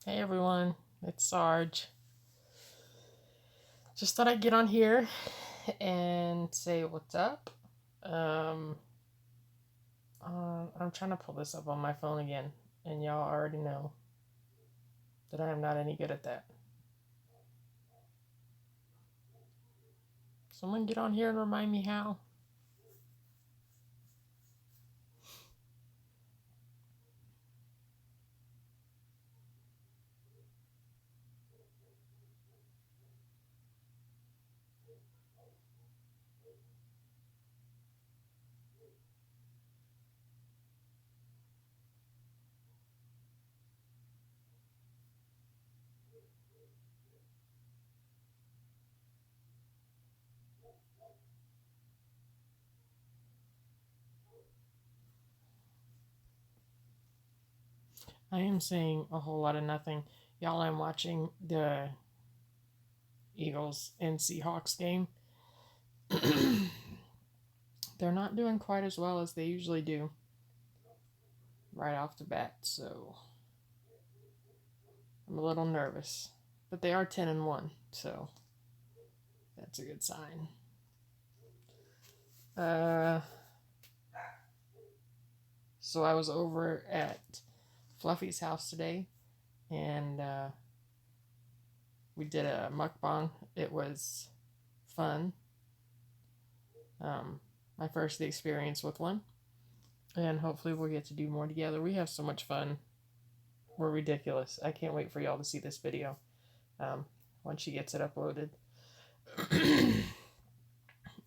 Hey everyone, it's Sarge. Just thought I'd get on here and say what's up. Um, I'm trying to pull this up on my phone again, and y'all already know that I am not any good at that. Someone get on here and remind me how. I am saying a whole lot of nothing. Y'all, I'm watching the Eagles and Seahawks game. They're not doing quite as well as they usually do right off the bat, so I'm a little nervous. But they are 10-1, so that's a good sign. Uh, so I was over at Fluffy's house today, and we did a mukbang. It was fun. My first experience with one, and hopefully we'll get to do more together. We have so much fun. We're ridiculous. I can't wait for y'all to see this video once she gets it uploaded.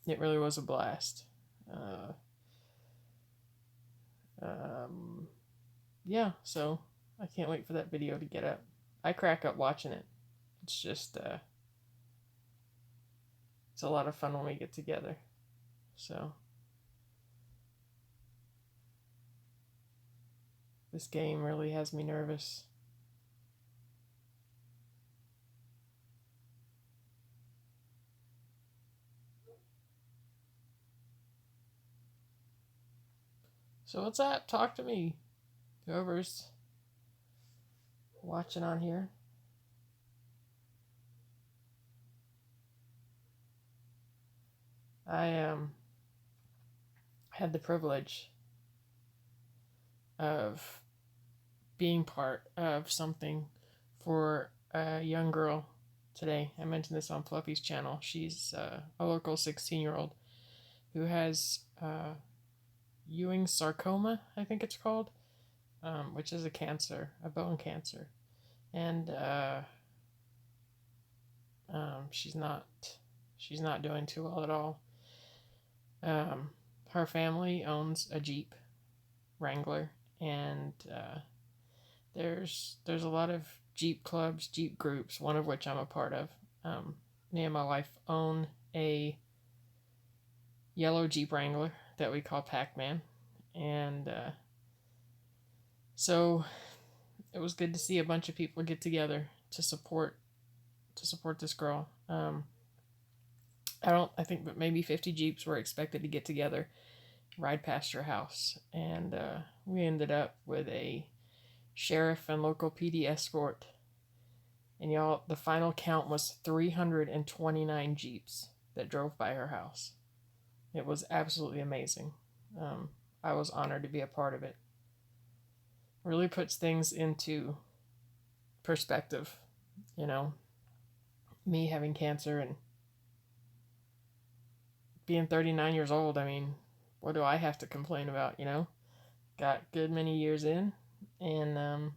It really was a blast. Uh, yeah, so I can't wait for that video to get up. I crack up watching it. It's just, it's a lot of fun when we get together. So, this game really has me nervous. So, what's up? Talk to me. Whoever's watching on here. I had the privilege of being part of something for a young girl today. I mentioned this on Fluffy's channel. She's a local 16-year-old who has Ewing sarcoma, I think it's called, which is a cancer, a bone cancer, and she's not doing too well at all. Her family owns a Jeep Wrangler, and there's a lot of Jeep clubs, Jeep groups, one of which I'm a part of. Me and my wife own a yellow Jeep Wrangler that we call Pac-Man, and so it was good to see a bunch of people get together to support this girl. I think that maybe 50 Jeeps were expected to get together, ride past her house, and we ended up with a sheriff and local PD escort. And y'all, the final count was 329 Jeeps that drove by her house. It was absolutely amazing. I was honored to be a part of it. Really puts things into perspective, you know. Me having cancer and being 39 years old, I mean, what do I have to complain about, you know? Got good many years in, and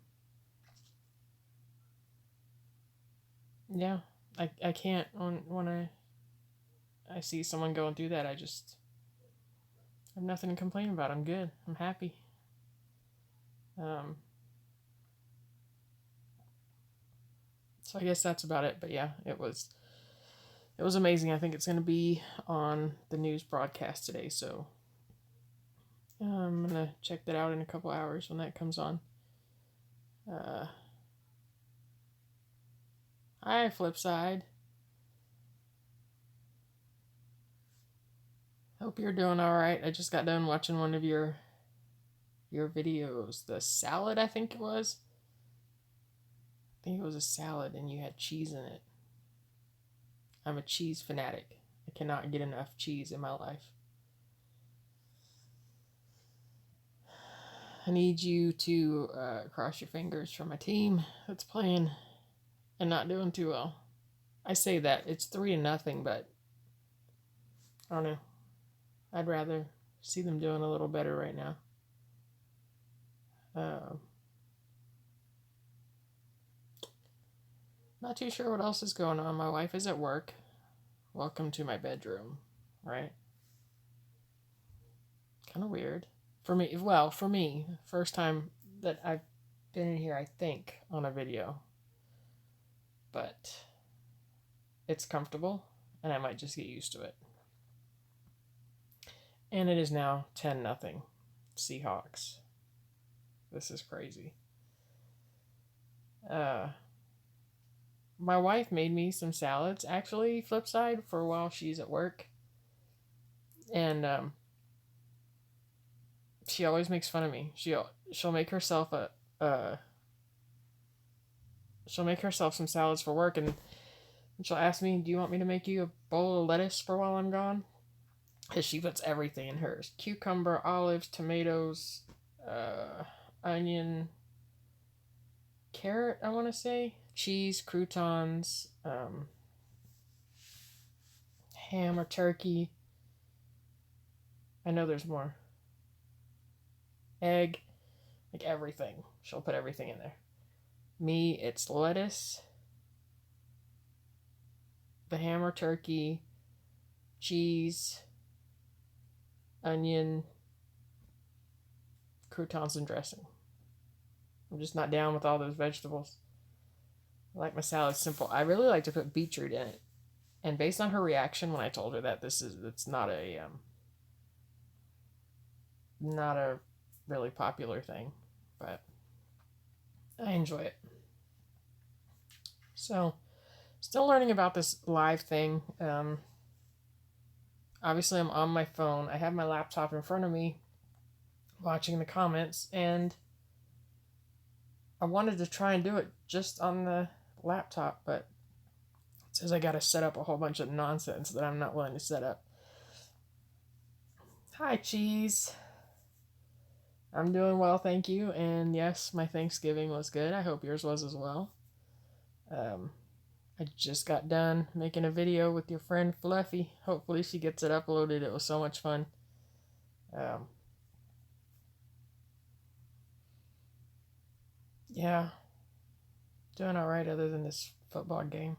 yeah, I can't, when I see someone going through that, I have nothing to complain about. I'm good. I'm happy. Um, so I guess that's about it. But yeah, it was amazing. I think it's going to be on the news broadcast today. So I'm going to check that out in a couple hours when that comes on. Hi, Flipside. Hope you're doing all right. I just got done watching one of your videos, the salad, I think it was. think it was a salad and you had cheese in it. I'm a cheese fanatic. I cannot get enough cheese in my life. I need you to cross your fingers for my team that's playing and not doing too well. I say that it's 3-0, but I don't know. I'd rather see them doing a little better right now. Not too sure what else is going on. My wife is at work. Welcome to my bedroom, right? Kind of weird. For me, first time that I've been in here, I think, on a video. But it's comfortable, and I might just get used to it. And it is now 10-0 Seahawks. This is crazy. My wife made me some salads, actually, flip side, for while she's at work. And she always makes fun of me. She'll make herself she'll make herself some salads for work, and she'll ask me, "Do you want me to make you a bowl of lettuce for while I'm gone?" Because she puts everything in hers: cucumber, olives, tomatoes, onion, carrot, I want to say, cheese, croutons, ham or turkey. I know there's more. Egg, like everything. She'll put everything in there. Me, it's lettuce, the ham or turkey, cheese, onion, croutons, and dressing. I'm just not down with all those vegetables. I like my salad simple. I really like to put beetroot in it. And based on her reaction when I told her that it's not a really popular thing, but I enjoy it. So, still learning about this live thing. Obviously, I'm on my phone. I have my laptop in front of me, watching the comments, and I wanted to try and do it just on the laptop, but it says I gotta set up a whole bunch of nonsense that I'm not willing to set up. Hi, Cheese. I'm doing well, thank you. And yes, my Thanksgiving was good. I hope yours was as well. I just got done making a video with your friend Fluffy. Hopefully she gets it uploaded. It was so much fun. Yeah, doing all right other than this football game.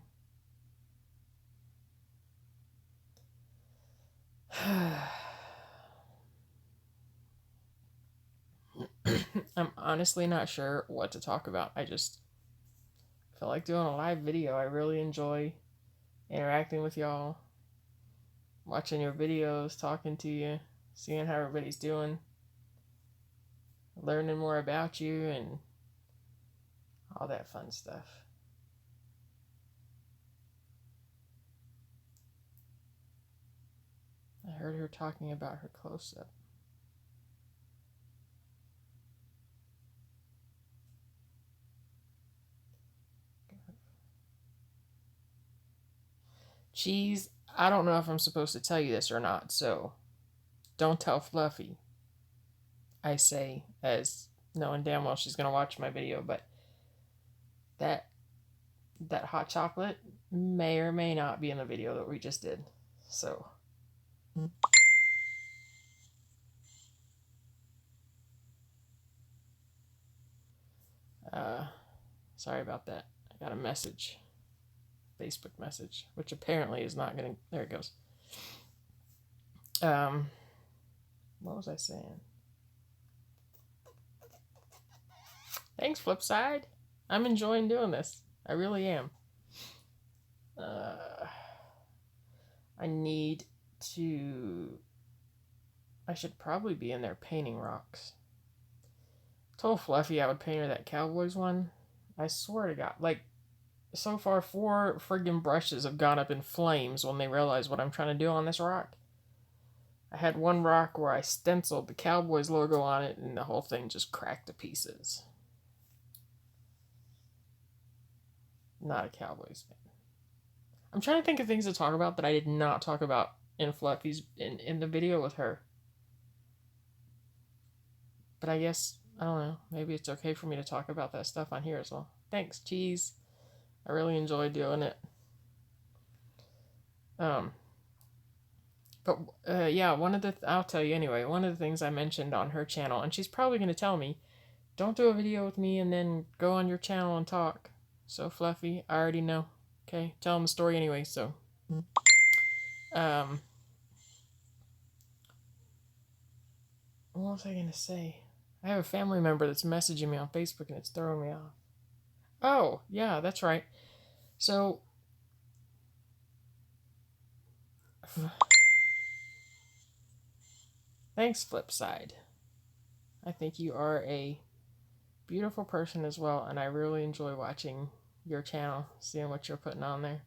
I'm honestly not sure what to talk about. I just feel like doing a live video. I really enjoy interacting with y'all, watching your videos, talking to you, seeing how everybody's doing, learning more about you, and all that fun stuff. I heard her talking about her close-up. Cheese, I don't know if I'm supposed to tell you this or not, so don't tell Fluffy. I say, as knowing damn well she's gonna watch my video, but that hot chocolate may or may not be in the video that we just did. So sorry about that. I got a message. Facebook message, which apparently is not gonna, there it goes. What was I saying? Thanks, Flipside. I'm enjoying doing this. I really am. I should probably be in there painting rocks. Told Fluffy I would paint her that Cowboys one. I swear to God, like, so far 4 friggin' brushes have gone up in flames when they realize what I'm trying to do on this rock. I had one rock where I stenciled the Cowboys logo on it, and the whole thing just cracked to pieces. Not a Cowboys fan. I'm trying to think of things to talk about that I did not talk about in Fluffy's in the video with her. But I guess, I don't know, maybe it's okay for me to talk about that stuff on here as well. Thanks, Cheese. I really enjoy doing it. But yeah, I'll tell you anyway, one of the things I mentioned on her channel, and she's probably going to tell me, don't do a video with me and then go on your channel and talk. So, Fluffy, I already know. Okay, tell them the story anyway, so. What was I going to say? I have a family member that's messaging me on Facebook and it's throwing me off. Oh, yeah, that's right. So, thanks, Flipside. I think you are a beautiful person as well, and I really enjoy watching your channel, seeing what you're putting on there.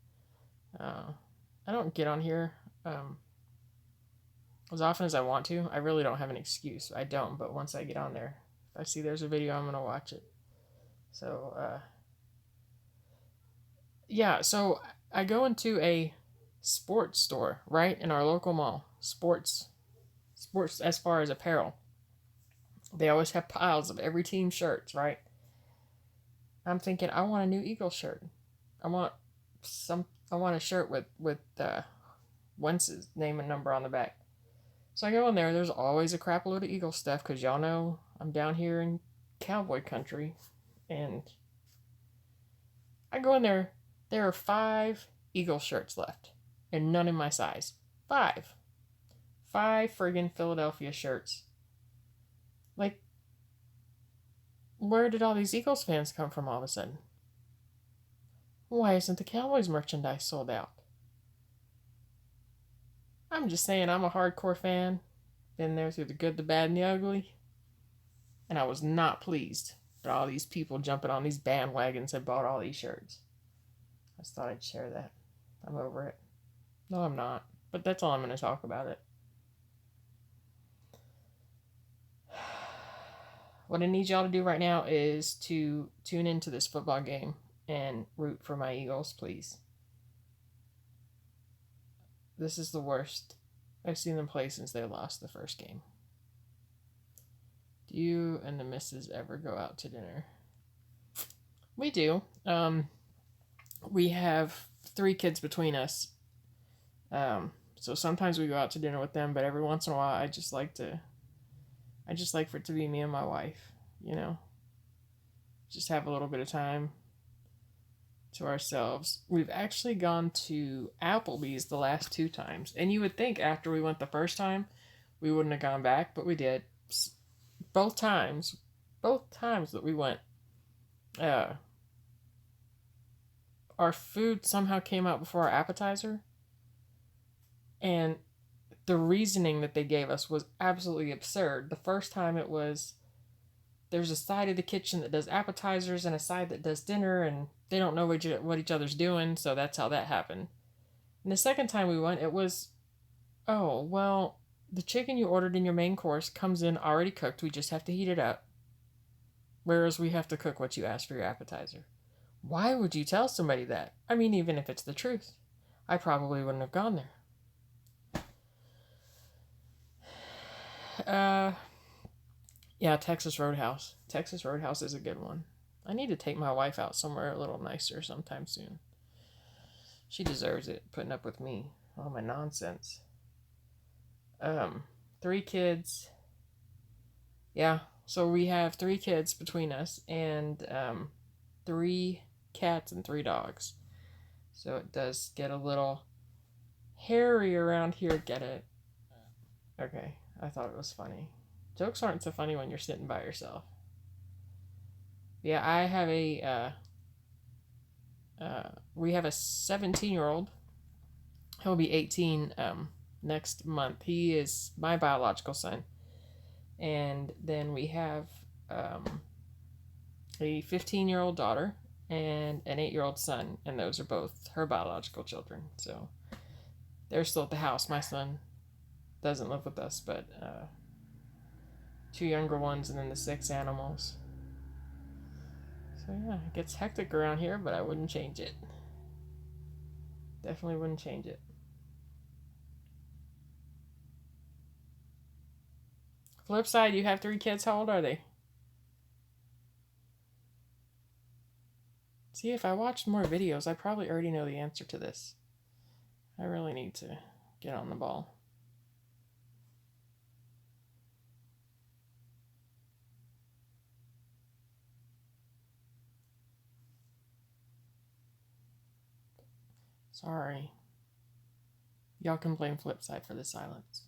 I don't get on here as often as I want to. I really don't have an excuse. I don't, but once I get on there, if I see there's a video, I'm going to watch it. So, yeah, so I go into a sports store, right, in our local mall. Sports as far as apparel. They always have piles of every team shirts, right? I'm thinking, I want a new Eagle shirt. I want a shirt with Wentz's name and number on the back. So I go in there. There's always a crap load of Eagle stuff because y'all know I'm down here in cowboy country, and I go in there. There are 5 Eagle shirts left, and none in my size. 5 friggin' Philadelphia shirts. Like, where did all these Eagles fans come from all of a sudden? Why isn't the Cowboys merchandise sold out? I'm just saying, I'm a hardcore fan. Been there through the good, the bad, and the ugly. And I was not pleased that all these people jumping on these bandwagons had bought all these shirts. I just thought I'd share that. I'm over it. No, I'm not. But that's all I'm going to talk about it. What I need y'all to do right now is to tune into this football game and root for my Eagles, please. This is the worst I've seen them play since they lost the first game. Do you and the missus ever go out to dinner? We do. We have 3 kids between us. So sometimes we go out to dinner with them, but every once in a while I just like for it to be me and my wife, you know. Just have a little bit of time to ourselves. We've actually gone to Applebee's the last 2 times. And you would think after we went the first time, we wouldn't have gone back, but we did. Both times that we went, our food somehow came out before our appetizer. And the reasoning that they gave us was absolutely absurd. The first time it was, there's a side of the kitchen that does appetizers and a side that does dinner, and they don't know what each other's doing, so that's how that happened. And the second time we went, it was, oh, well, the chicken you ordered in your main course comes in already cooked. We just have to heat it up. Whereas we have to cook what you asked for your appetizer. Why would you tell somebody that? I mean, even if it's the truth, I probably wouldn't have gone there. Yeah, Texas Roadhouse. Texas Roadhouse is a good one. I need to take my wife out somewhere a little nicer sometime soon. She deserves it, putting up with me. All my nonsense. 3 kids. Yeah, so we have 3 kids between us, and 3 cats and 3 dogs. So it does get a little hairy around here. Get it? Okay, I thought it was funny. Jokes aren't so funny when you're sitting by yourself. Yeah, I have we have a 17-year-old. He'll be 18 next month. He is my biological son. And then we have a 15-year-old daughter and an 8-year-old son, and those are both her biological children. So they're still at the house. My son doesn't live with us, but 2 younger ones and then the 6 animals. So yeah, it gets hectic around here, but I wouldn't change it. Definitely wouldn't change it. Flip side, you have 3 kids. How old are they? See, if I watched more videos, I probably already know the answer to this. I really need to get on the ball. Sorry. Y'all can blame Flipside for the silence.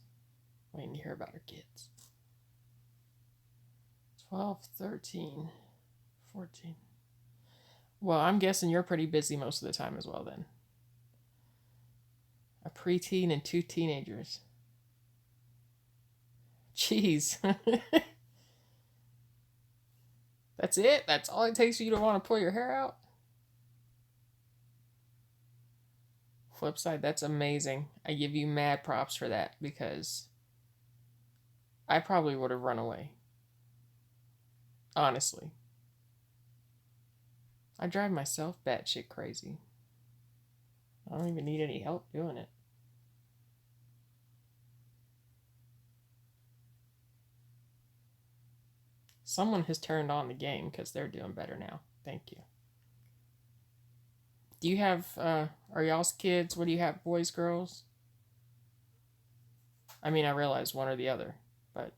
Waiting to hear about her kids. 12, 13, 14. Well, I'm guessing you're pretty busy most of the time as well then. A preteen and 2 teenagers. Jeez. That's it? That's all it takes for you to want to pull your hair out? Flip side, that's amazing. I give you mad props for that because I probably would have run away. Honestly. I drive myself batshit crazy. I don't even need any help doing it. Someone has turned on the game because they're doing better now. Thank you. Do you have, are y'all's kids, what do you have, boys, girls? I mean, I realize one or the other, but.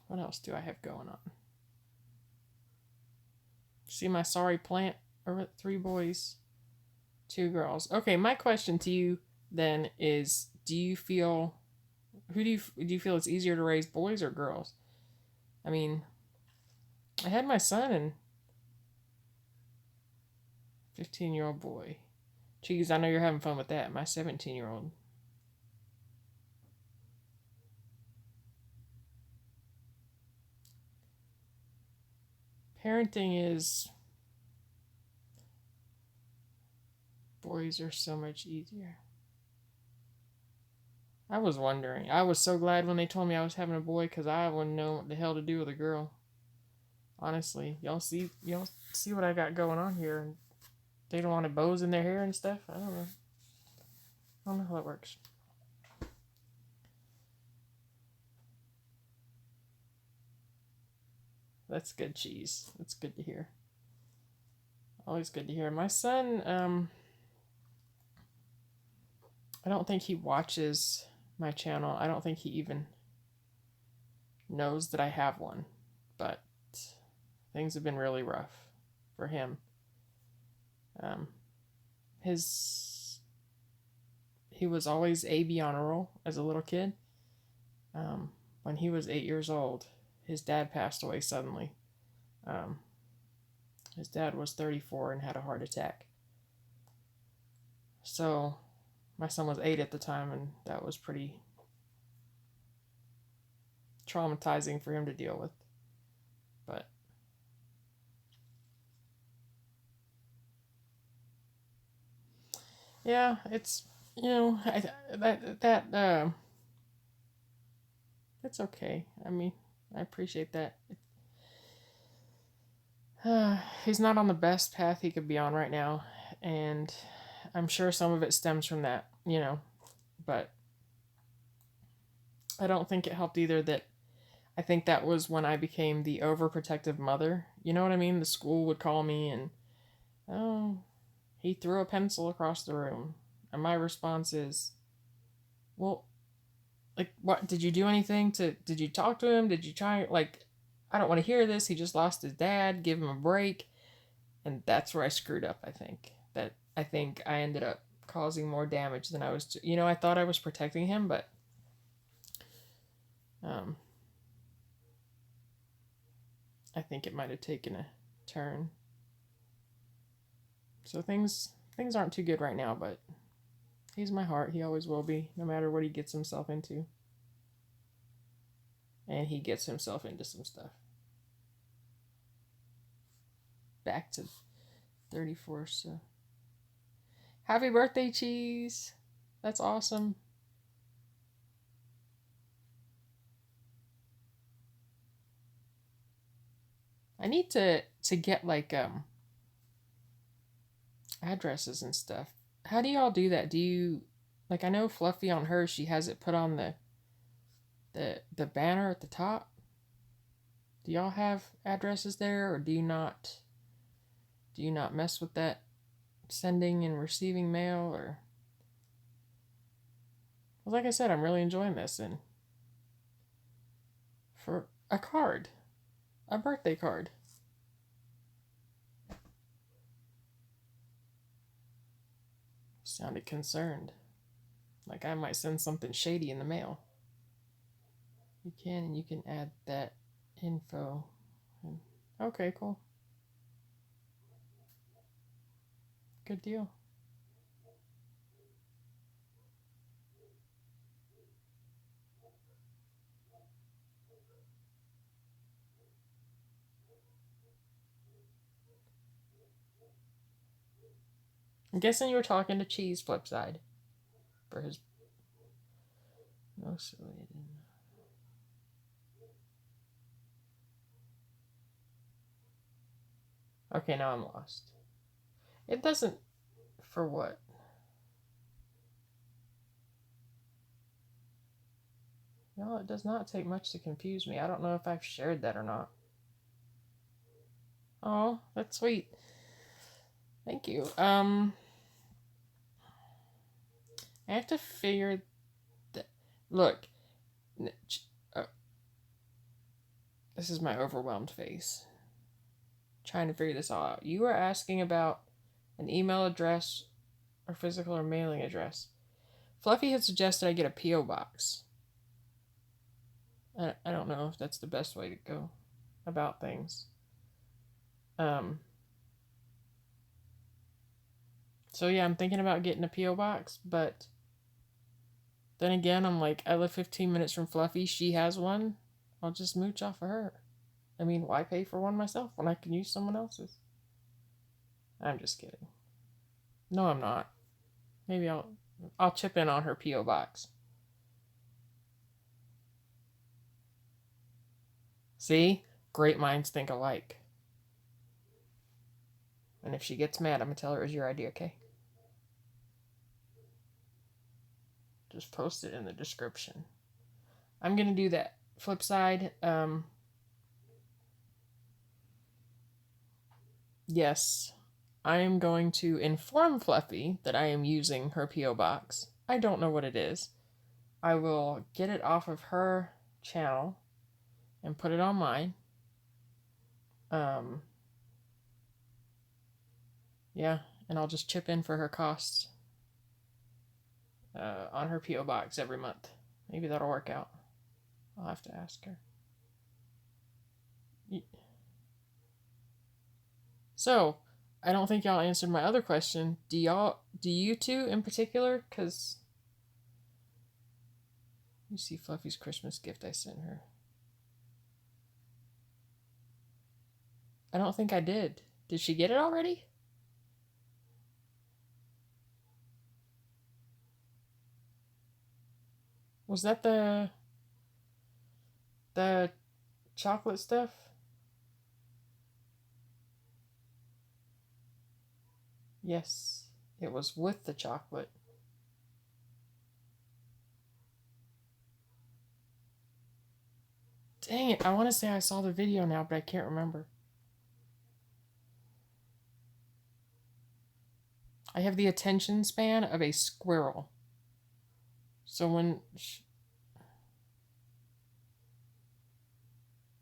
What else do I have going on? See my sorry plant? 3 boys, 2 girls. Okay, my question to you then is, do you feel it's easier to raise boys or girls? I mean, I had my son and 15-year-old boy. Geez, I know you're having fun with that. My 17-year-old. Parenting is, boys are so much easier. I was wondering. I was so glad when they told me I was having a boy because I wouldn't know what the hell to do with a girl. Honestly, y'all see what I got going on here. They don't want bows in their hair and stuff. I don't know how that works. That's good cheese. That's good to hear. Always good to hear. My son, I don't think he watches my channel. I don't think he even knows that I have one. But things have been really rough for him. He was always AB honor roll as a little kid. When he was 8 years old, his dad passed away suddenly. His dad was 34 and had a heart attack. So my son was 8 at the time, and that was pretty traumatizing for him to deal with. But yeah, it's, it's okay. I mean, I appreciate that. He's not on the best path he could be on right now, and I'm sure some of it stems from that, but I don't think it helped either that I think that was when I became the overprotective mother. You know what I mean? The school would call me and, oh, he threw a pencil across the room. And my response is, well, like, what? Did you do anything did you talk to him? Did you try, like, I don't want to hear this. He just lost his dad. Give him a break. And that's where I screwed up, I think. I think I ended up causing more damage than I was, I thought I was protecting him, but I think it might have taken a turn. So things aren't too good right now, but he's my heart. He always will be, no matter what he gets himself into. And he gets himself into some stuff. Back to 34, so. Happy birthday, Cheese! That's awesome. I need to get like addresses and stuff. How do y'all do that? Do you like I know Fluffy on hers, she has it put on the banner at the top. Do y'all have addresses there or do you not mess with that sending and receiving mail or well, like I said, I'm really enjoying this and for a card, a birthday card. Sounded concerned. Like I might send something shady in the mail. You can and you can add that info. Okay, cool. Good deal. I'm guessing you were talking to Cheese Flipside for his. No, silly, I didn't. Okay, now I'm lost. It doesn't. For what? No, it does not take much to confuse me. I don't know if I've shared that or not. Oh, that's sweet. Thank you. I have to figure that. Look, uh, this is my overwhelmed face. Trying to figure this all out. You were asking about an email address or physical or mailing address. Fluffy had suggested I get a P.O. box. I don't know if that's the best way to go about things. Um, so yeah, I'm thinking about getting a P.O. box, but then again, I'm like, I live 15 minutes from Fluffy. She has one. I'll just mooch off of her. I mean, why pay for one myself when I can use someone else's? I'm just kidding. No, I'm not. Maybe I'll chip in on her P.O. box. See? Great minds think alike. And if she gets mad, I'm gonna tell her it was your idea, okay? Just post it in the description. I'm gonna do that. Flip side, yes, I am going to inform Fluffy that I am using her P.O. box. I don't know what it is. I will get it off of her channel and put it on mine. Um, yeah, and I'll just chip in for her costs on her P.O. box every month. Maybe that'll work out. I'll have to ask her. So, I don't think y'all answered my other question. Do you two in particular? Because you see Fluffy's Christmas gift I sent her. I don't think I did. Did she get it already? Was that the chocolate stuff? Yes, it was with the chocolate. Dang it, I want to say I saw the video now, but I can't remember. I have the attention span of a squirrel. So when...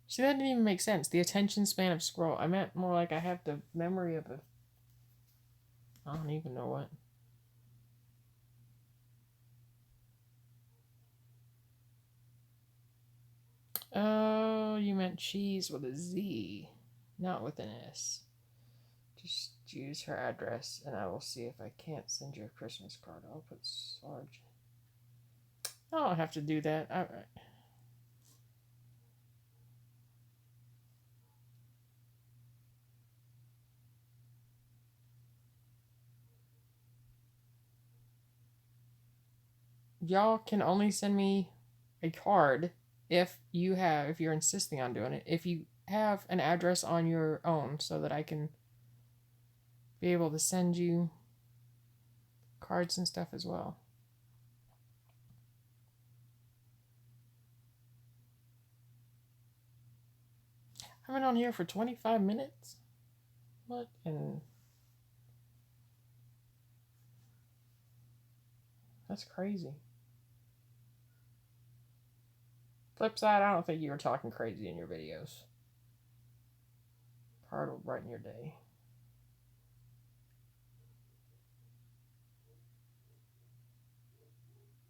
See, that didn't even make sense. The attention span of squirrel. I meant more like I have the memory of a... I don't even know what. Oh, you meant cheese with a Z, not with an S. Just use her address, and I will see if I can't send you a Christmas card. I'll put Sarge. I don't have to do that. y'all can only send me a card if you're insisting on doing it, if you have an address on your own so that I can be able to send you cards and stuff as well. I've been on here for 25 minutes? What? And that's crazy. Flip side, I don't think you were talking crazy in your videos. Card will brighten your day.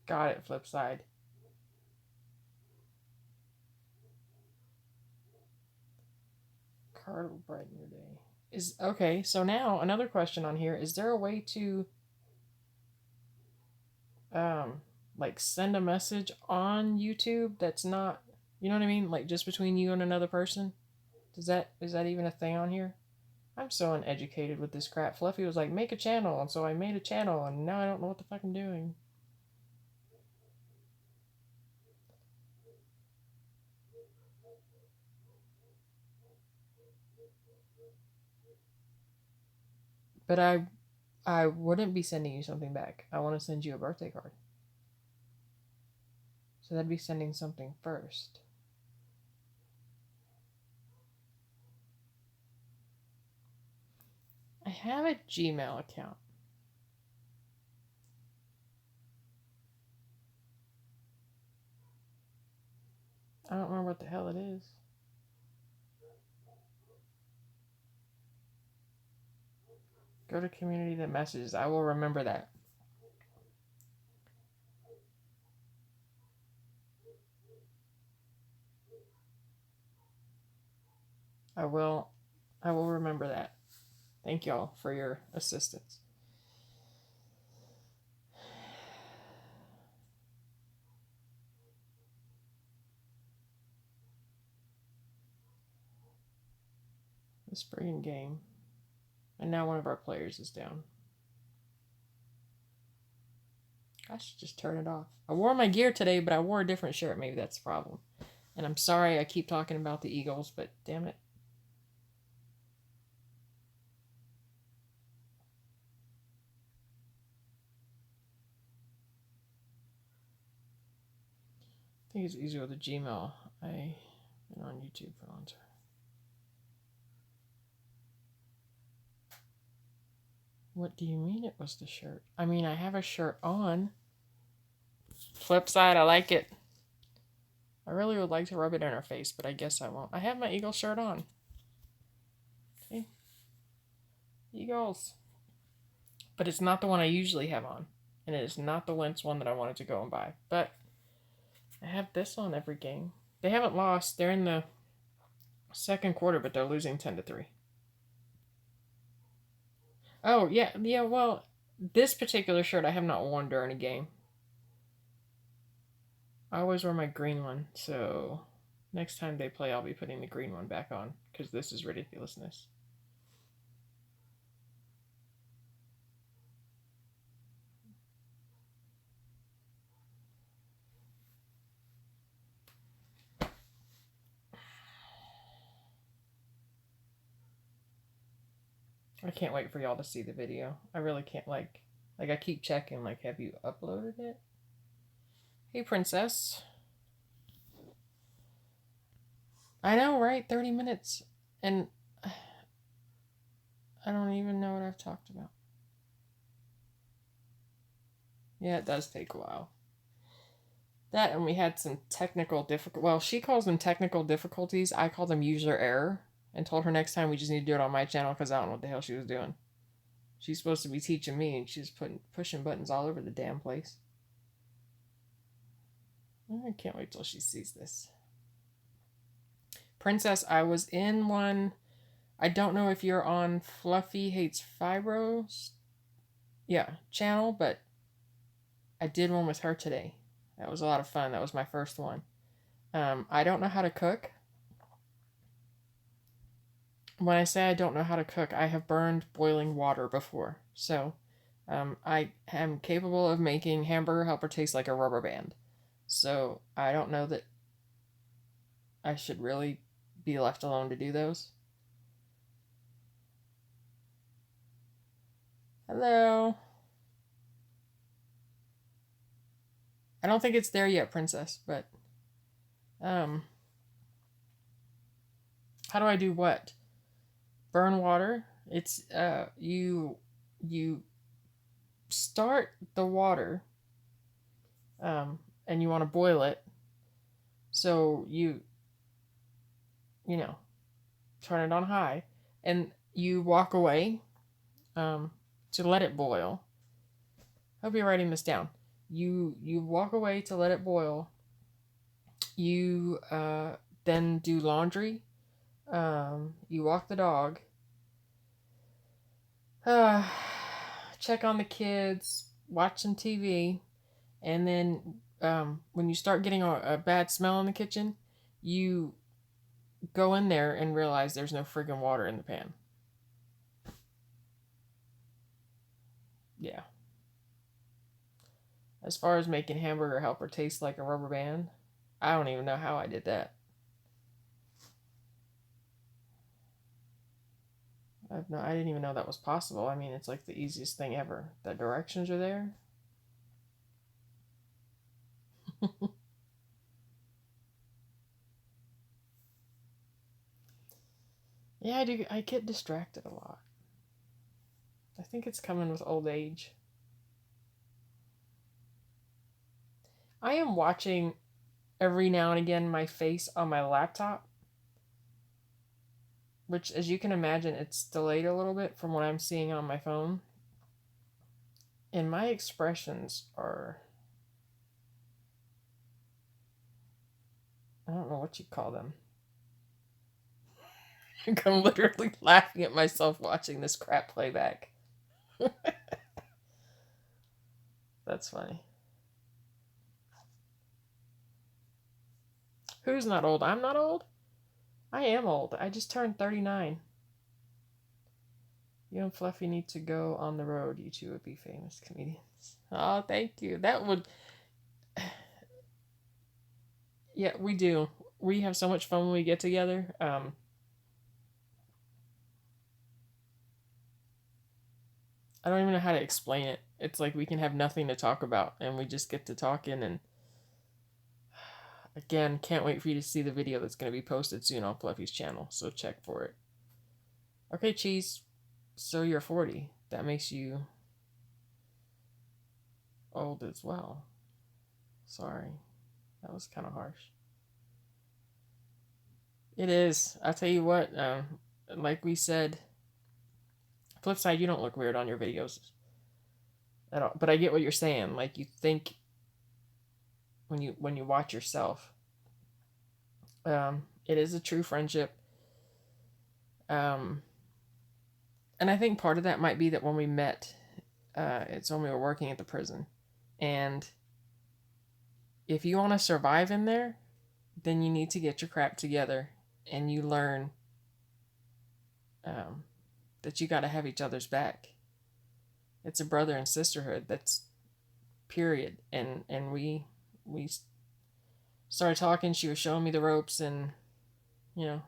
Got it, flip side. Card will brighten your day. Okay, so now another question on here. Is there a way to like send a message on YouTube that's not, you know what I mean? Like just between you and another person? Is that even a thing on here? I'm so uneducated with this crap. Fluffy was like, make a channel, and so I made a channel, and now I don't know what the fuck I'm doing. But I wouldn't be sending you something back. I want to send you a birthday card. So that'd be sending something first. I have a Gmail account. I don't remember what the hell it is. Go to community that messages. I will remember that. I will remember that. Thank y'all for your assistance. This friggin' game. And now one of our players is down. I should just turn it off. I wore my gear today, but I wore a different shirt. Maybe that's the problem. And I'm sorry I keep talking about the Eagles, but damn it. I think it's easier with a Gmail. I've been on YouTube for a long time. What do you mean it was the shirt? I mean, I have a shirt on. Flip side, I like it. I really would like to rub it in her face, but I guess I won't. I have my Eagle shirt on. Okay. Eagles. But it's not the one I usually have on. And it is not the Wentz one that I wanted to go and buy. But I have this on every game. They haven't lost. They're in the second quarter, but they're losing 10-3. Oh, yeah, well, this particular shirt I have not worn during a game. I always wear my green one, so next time they play, I'll be putting the green one back on, because this is ridiculousness. I can't wait for y'all to see the video. I really can't, like I keep checking, like, have you uploaded it? Hey, princess. I know, right? 30 minutes. And I don't even know what I've talked about. Yeah, it does take a while. That, and we had some technical well, she calls them technical difficulties. I call them user error. And told her next time we just need to do it on my channel because I don't know what the hell she was doing. She's supposed to be teaching me, and she's pushing buttons all over the damn place. I can't wait till she sees this. Princess, I was in one. I don't know if you're on Fluffy Hates Fibros. Yeah, channel, but I did one with her today. That was a lot of fun. That was my first one. I don't know how to cook. When I say I don't know how to cook, I have burned boiling water before. So I am capable of making hamburger helper taste like a rubber band. So I don't know that I should really be left alone to do those. Hello. I don't think it's there yet, princess, but um how do I do what? Burn water. It's you start the water and you want to boil it. So you know, turn it on high and you walk away to let it boil. I'll be writing this down. You walk away to let it boil. You then do laundry. You walk the dog. Uh, check on the kids. Watch some TV, and then when you start getting a bad smell in the kitchen, you go in there and realize there's no friggin' water in the pan. Yeah. As far as making hamburger helper taste like a rubber band, I don't even know how I did that. I didn't even know that was possible. I mean, it's like the easiest thing ever. The directions are there. Yeah, I do. I get distracted a lot. I think it's coming with old age. I am watching every now and again my face on my laptop, which, as you can imagine, it's delayed a little bit from what I'm seeing on my phone. And my expressions are, I don't know what you call them. I'm literally laughing at myself watching this crap playback. That's funny. Who's not old? I'm not old? I am old. I just turned 39. You and Fluffy need to go on the road. You two would be famous comedians. Oh, thank you. That would. Yeah, we do. We have so much fun when we get together. I don't even know how to explain it. It's like we can have nothing to talk about, and we just get to talking. And again, can't wait for you to see the video that's going to be posted soon on Fluffy's channel. So check for it. Okay, Cheese. So you're 40. That makes you old as well. Sorry. That was kind of harsh. It is. I'll tell you what, like we said, flip side, you don't look weird on your videos at all. But I get what you're saying. Like you think when you watch yourself, it is a true friendship. And I think part of that might be that when we met, it's when we were working at the prison, and if you want to survive in there, then you need to get your crap together, and you learn that you got to have each other's back. It's a brother and sisterhood. That's period. And we started talking. She was showing me the ropes and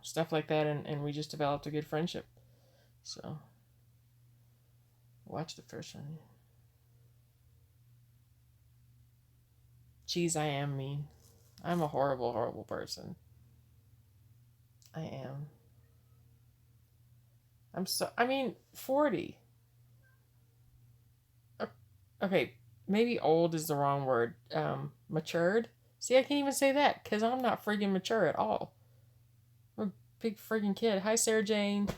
stuff like that, and we just developed a good friendship. So watch the first one. Geez, I am mean. I'm a horrible, horrible person. I am. I mean, 40. Okay, maybe old is the wrong word. Matured? See, I can't even say that because I'm not friggin' mature at all. I'm a big friggin' kid. Hi, Sarah Jane.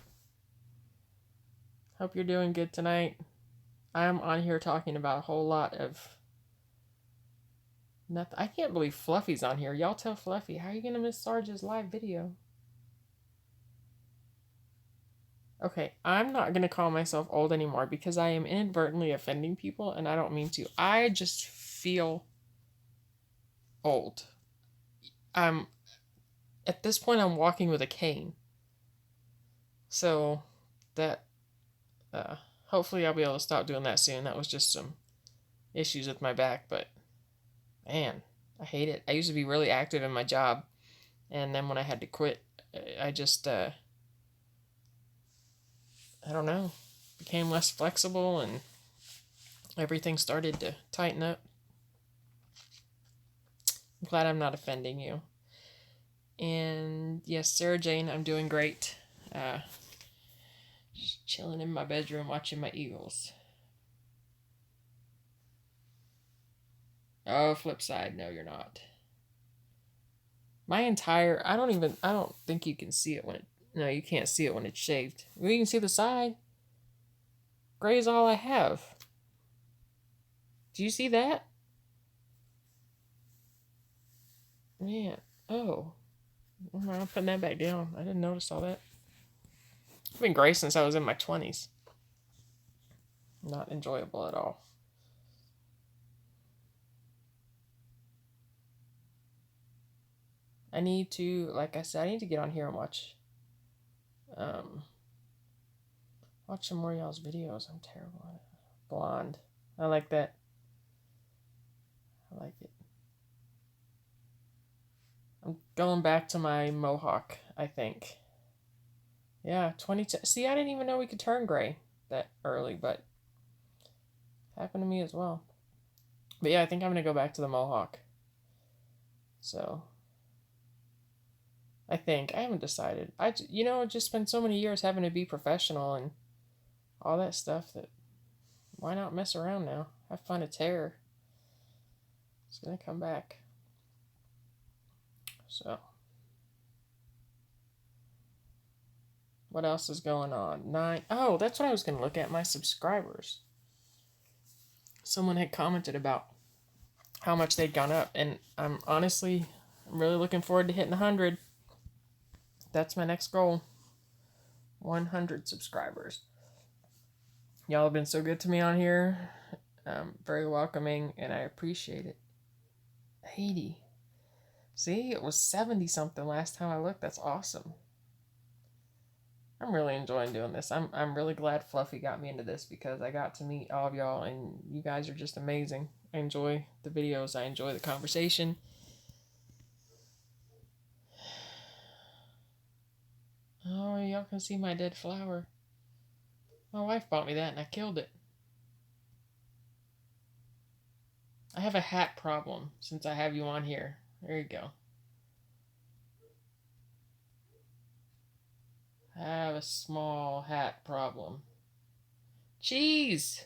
Hope you're doing good tonight. I'm on here talking about a whole lot of nothing. I can't believe Fluffy's on here. Y'all tell Fluffy, how are you going to miss Sarge's live video? Okay, I'm not going to call myself old anymore because I am inadvertently offending people, and I don't mean to. I just feel old. At this point, I'm walking with a cane. So, that, hopefully I'll be able to stop doing that soon. That was just some issues with my back, but man, I hate it. I used to be really active in my job, and then when I had to quit, I just I don't know, became less flexible and everything started to tighten up. I'm glad I'm not offending you. And yes, Sarah Jane, I'm doing great. Just chilling in my bedroom watching my Eagles. Oh, flip side, no, you're not. I don't think you can see it when no, you can't see it when it's shaved. Well, you can see the side. Gray is all I have. Do you see that? Man, oh. I'm putting that back down. I didn't notice all that. I've been gray since I was in my 20s. Not enjoyable at all. I need to, like I said, I need to get on here and watch some more of y'all's videos. I'm terrible at it. Blonde. I like that. I like it. I'm going back to my mohawk, I think. Yeah, 22. See, I didn't even know we could turn gray that early, but it happened to me as well. But yeah, I think I'm going to go back to the mohawk. So, I haven't decided. Just spent so many years having to be professional and all that stuff that why not mess around now? Have fun at terror. It's going to come back. So, what else is going on? Oh, that's what I was going to look at, my subscribers. Someone had commented about how much they'd gone up, and I'm really looking forward to hitting 100. That's my next goal. 100 subscribers. Y'all have been so good to me on here. Very welcoming, and I appreciate it. 80. See, it was 70 something last time I looked. That's awesome. I'm really enjoying doing this. I'm really glad Fluffy got me into this because I got to meet all of y'all, and you guys are just amazing. I enjoy the videos. I enjoy the conversation. Oh, y'all can see my dead flower. My wife bought me that, and I killed it. I have a hat problem since I have you on here. There you go. I have a small hat problem. Cheese!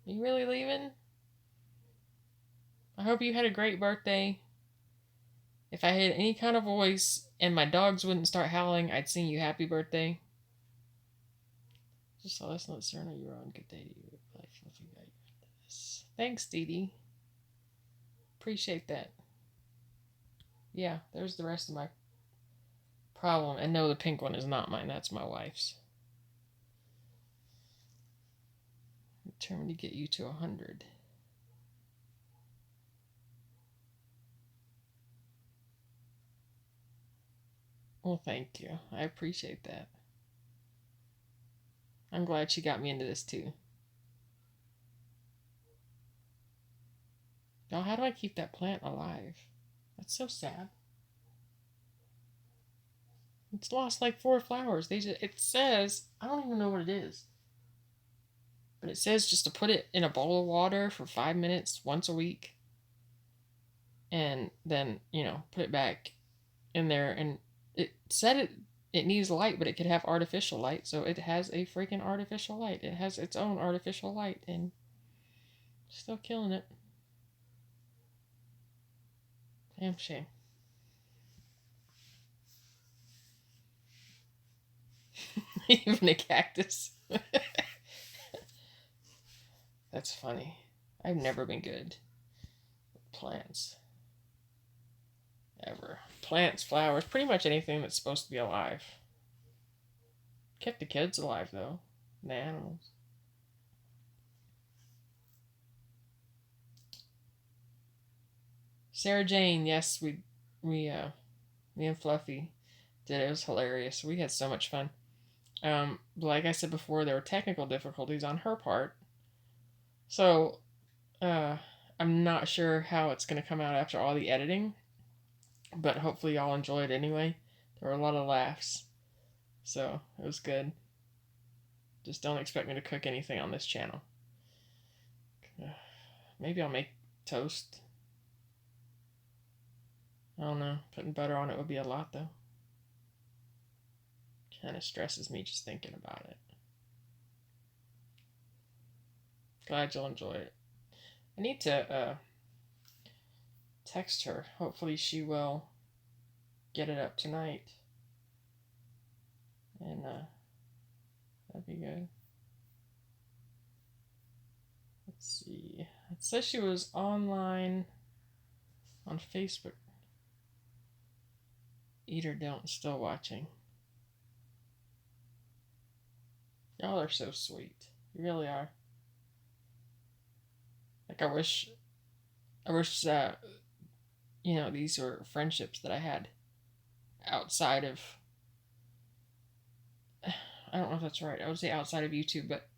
Are you really leaving? I hope you had a great birthday. If I had any kind of voice and my dogs wouldn't start howling, I'd sing you happy birthday. Just let us know, Serena, you're on. Good day to you. Thanks, Dee Dee. Appreciate that. Yeah, there's the rest of my problem. And no, the pink one is not mine. That's my wife's. I'm determined to get you to 100. Well, thank you. I appreciate that. I'm glad she got me into this too. Now, how do I keep that plant alive? That's so sad. It's lost like 4 flowers. It says, I don't even know what it is. But it says just to put it in a bowl of water for 5 minutes once a week. And then, put it back in there. And it said it needs light, but it could have artificial light. So it has a freaking artificial light. It has its own artificial light. And still killing it. Damn shame. Even a cactus. That's funny. I've never been good with plants. Ever. Plants, flowers, pretty much anything that's supposed to be alive. Kept the kids alive, though. The animals. Sarah Jane, yes, me and Fluffy did it. It was hilarious. We had so much fun. Like I said before, there were technical difficulties on her part. So, uh, I'm not sure how it's going to come out after all the editing, but hopefully y'all enjoy it anyway. There were a lot of laughs, so it was good. Just don't expect me to cook anything on this channel. Maybe I'll make toast. I don't know. Putting butter on it would be a lot, though. Kind of stresses me just thinking about it. Glad you'll enjoy it. I need to text her. Hopefully she will get it up tonight. And that'd be good. Let's see. It says she was online on Facebook. Eat or don't, still watching. Y'all are so sweet. You really are. Like I wish these were friendships that I had outside of, I don't know if that's right. I would say outside of YouTube, but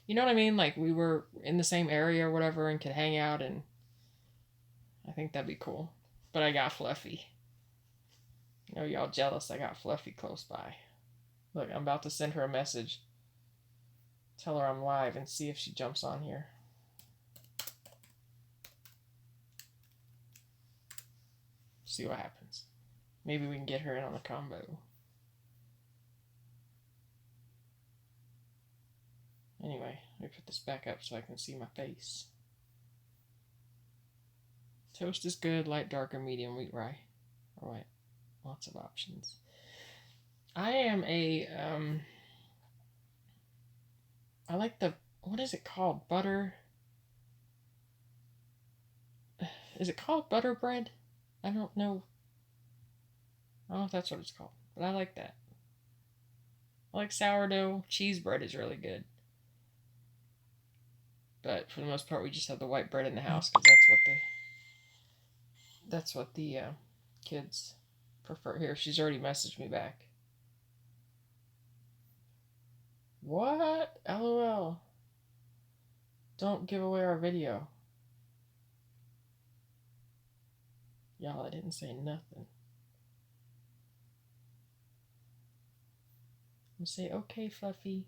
you know what I mean? Like we were in the same area or whatever and could hang out, and I think that'd be cool. But I got Fluffy. I know y'all jealous I got Fluffy close by. Look, I'm about to send her a message. Tell her I'm live and see if she jumps on here. See what happens. Maybe we can get her in on a combo. Anyway, let me put this back up so I can see my face. Toast is good, light, dark, or medium wheat rye. All right, lots of options. I am I like the, what is it called? Butter. Is it called butter bread? I don't know. I don't know if that's what it's called, but I like that. I like sourdough. Cheese bread is really good. But for the most part, we just have the white bread in the house because that's what the kids prefer. Here, she's already messaged me back. What? LOL. Don't give away our video. Y'all, I didn't say nothing. I'm gonna say, okay, Fluffy.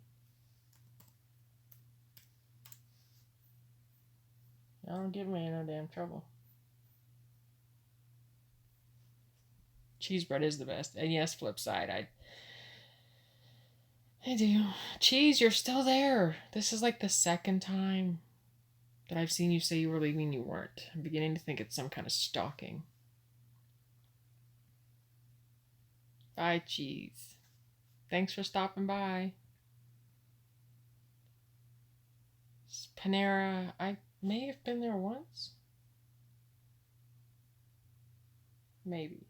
Y'all don't give me no damn trouble. Cheese bread is the best. And yes, flip side, I do. Cheese, you're still there. This is like the second time that I've seen you say you were leaving, you weren't. I'm beginning to think it's some kind of stalking. Bye, Cheese. Thanks for stopping by. Panera, I may have been there once. Maybe.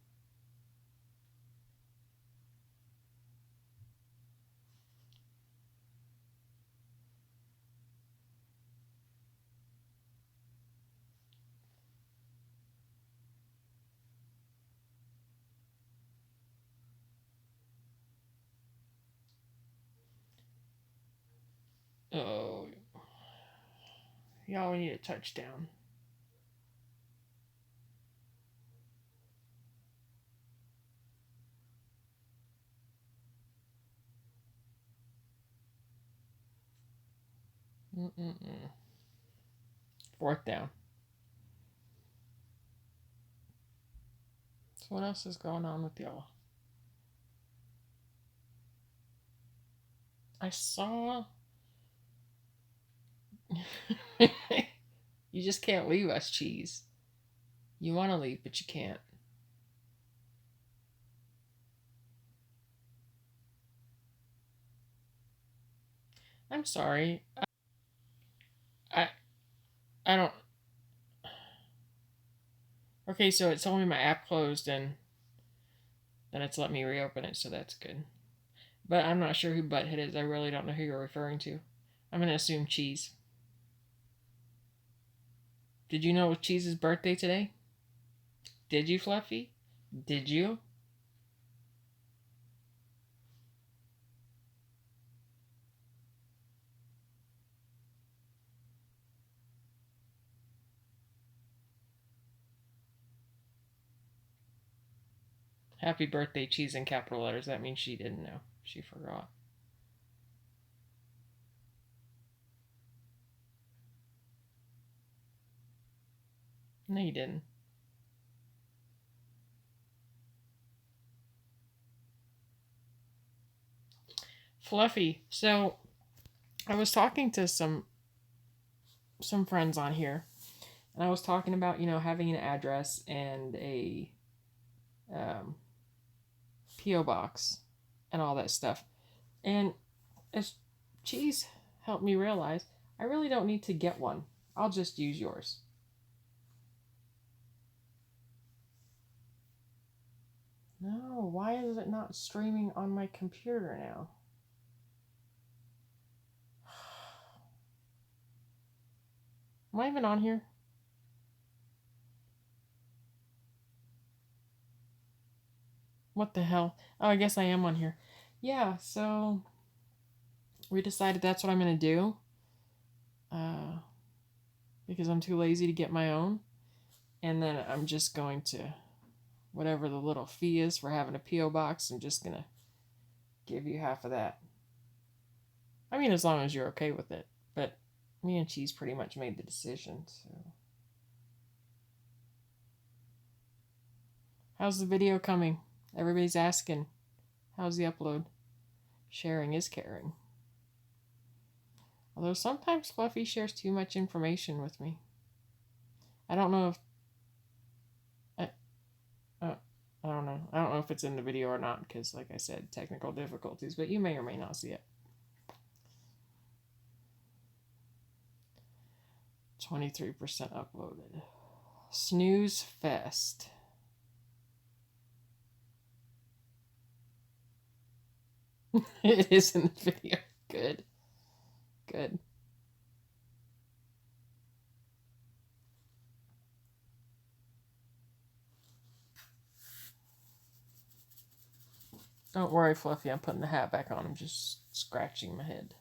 Oh, y'all, we need a touchdown. Mm-mm-mm. Fourth down. So what else is going on with y'all? I saw. You just can't leave us, Cheese. You want to leave, but you can't. I'm sorry. I I don't. Okay, so it told me my app closed and then it's let me reopen it, so that's good. But I'm not sure who Butthead is. I really don't know who you're referring to. I'm gonna assume Cheese. Did you know it was Cheese's birthday today? Did you, Fluffy? Did you? Happy birthday, cheese in capital letters. That means she didn't know. She forgot. No, you didn't. Fluffy. So, I was talking to some friends on here, and I was talking about, having an address and a um, PO box and all that stuff. And as Cheese helped me realize, I really don't need to get one. I'll just use yours. No, why is it not streaming on my computer now? Am I even on here? What the hell? Oh, I guess I am on here. Yeah, so we decided that's what I'm going to do. Because I'm too lazy to get my own. And then I'm just going to, whatever the little fee is for having a P.O. box, I'm just going to give you half of that. I mean, as long as you're okay with it. But me and Cheese pretty much made the decision, so. How's the video coming? Everybody's asking. How's the upload? Sharing is caring. Although sometimes Fluffy shares too much information with me. I don't know if I don't know. I don't know if it's in the video or not because, like I said, technical difficulties, but you may or may not see it. 23% uploaded. Snooze fest. It is in the video. Good. Good. Don't worry, Fluffy. I'm putting the hat back on. I'm just scratching my head.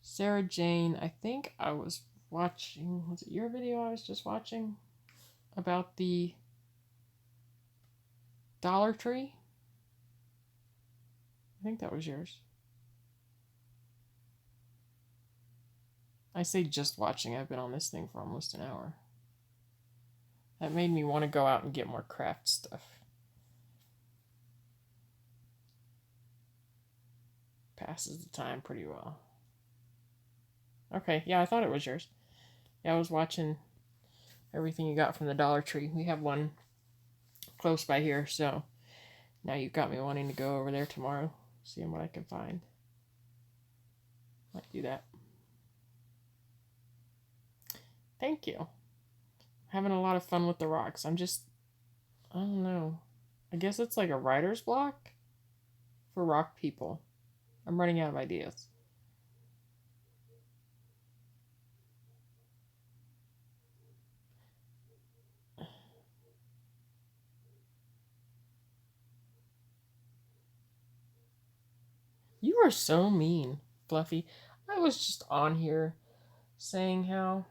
Sarah Jane, I think I was watching. Was it your video I was just watching? About the Dollar Tree? I think that was yours. I say just watching. I've been on this thing for almost an hour. That made me want to go out and get more craft stuff. Passes the time pretty well. Okay, yeah, I thought it was yours. Yeah, I was watching everything you got from the Dollar Tree. We have one close by here, so now you've got me wanting to go over there tomorrow, seeing what I can find. Might do that. Thank you. Having a lot of fun with the rocks. I don't know. I guess it's like a writer's block for rock people. I'm running out of ideas. You are so mean, Fluffy. I was just on here saying how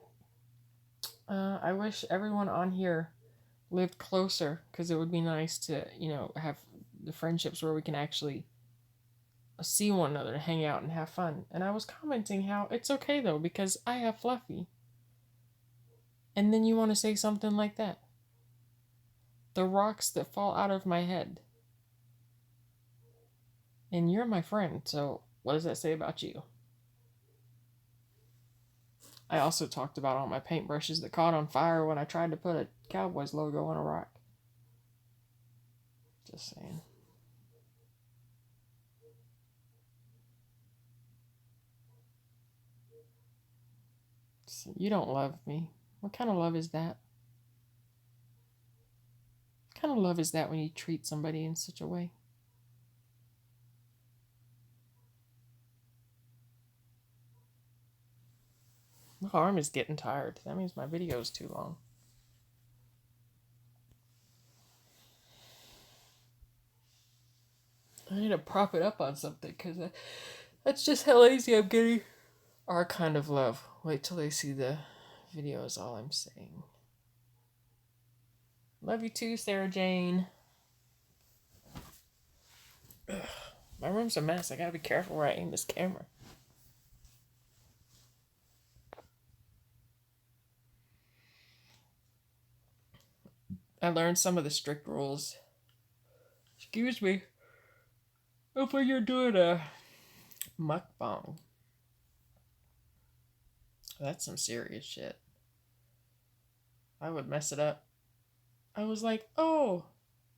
I wish everyone on here lived closer because it would be nice to, have the friendships where we can actually see one another, hang out, and have fun. And I was commenting how it's okay though because I have Fluffy. And then you want to say something like that. The rocks that fall out of my head. And you're my friend, so what does that say about you? I also talked about all my paintbrushes that caught on fire when I tried to put a Cowboys logo on a rock. Just saying. So you don't love me. What kind of love is that? What kind of love is that when you treat somebody in such a way? My arm is getting tired. That means my video is too long. I need to prop it up on something because that's just how lazy I'm getting. Our kind of love. Wait till they see the video is all I'm saying. Love you too, Sarah Jane. Ugh, my room's a mess. I gotta be careful where I aim this camera. I learned some of the strict rules. Excuse me. Hopefully you're doing a mukbang. That's some serious shit. I would mess it up. I was like, oh,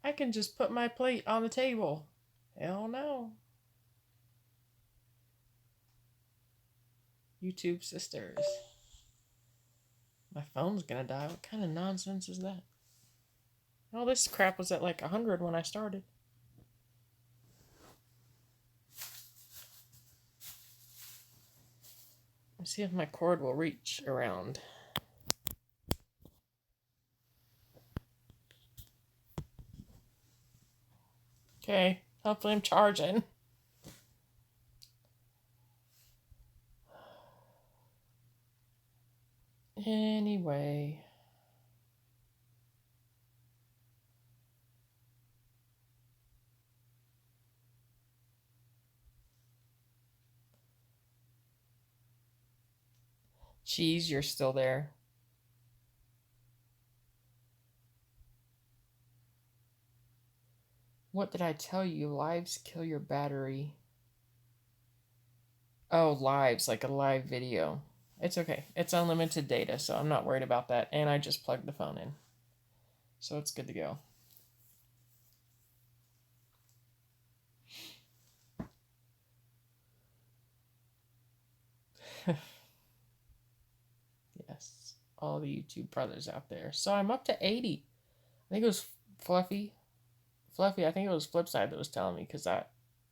I can just put my plate on the table. Hell no. YouTube sisters. My phone's gonna die. What kind of nonsense is that? All this crap was at like 100 when I started. Let's see if my cord will reach around. Okay, hopefully I'm charging. Anyway. Cheese, you're still there. What did I tell you? Lives kill your battery. Oh, lives, like a live video. It's okay. It's unlimited data, so I'm not worried about that. And I just plugged the phone in. So it's good to go. Yes, all the YouTube brothers out there. So I'm up to 80. I think it was Fluffy. I think it was Flipside that was telling me, because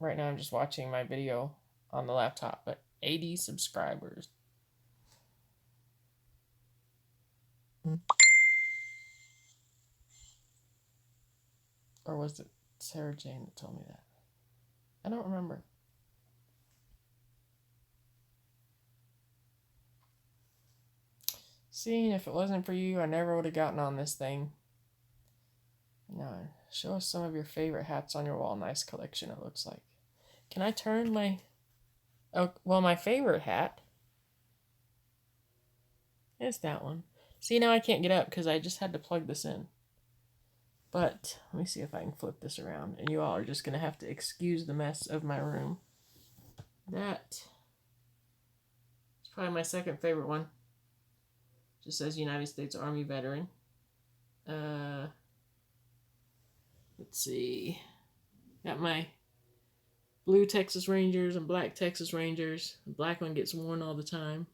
right now I'm just watching my video on the laptop, but 80 subscribers. Or was it Sarah Jane that told me that? I don't remember. Seeing if it wasn't for you, I never would have gotten on this thing. Now, show us some of your favorite hats on your wall. Nice collection, it looks like. Can I turn my... Oh, well, my favorite hat is that one. See, now I can't get up because I just had to plug this in. But let me see if I can flip this around. And you all are just going to have to excuse the mess of my room. That is probably my second favorite one. Just says United States Army veteran. Let's see. Got my blue Texas Rangers and black Texas Rangers. The black one gets worn all the time.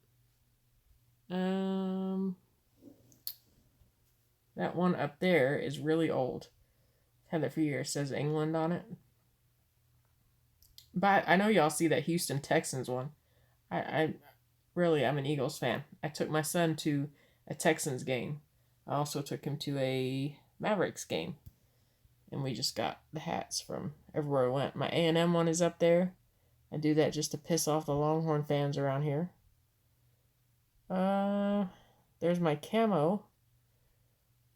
That one up there is really old. Had that for years. It says England on it. But I know y'all see that Houston Texans one. I'm an Eagles fan. I took my son to a Texans game. I also took him to a Mavericks game. And we just got the hats from everywhere we went. My A&M one is up there. I do that just to piss off the Longhorn fans around here. There's my Chemo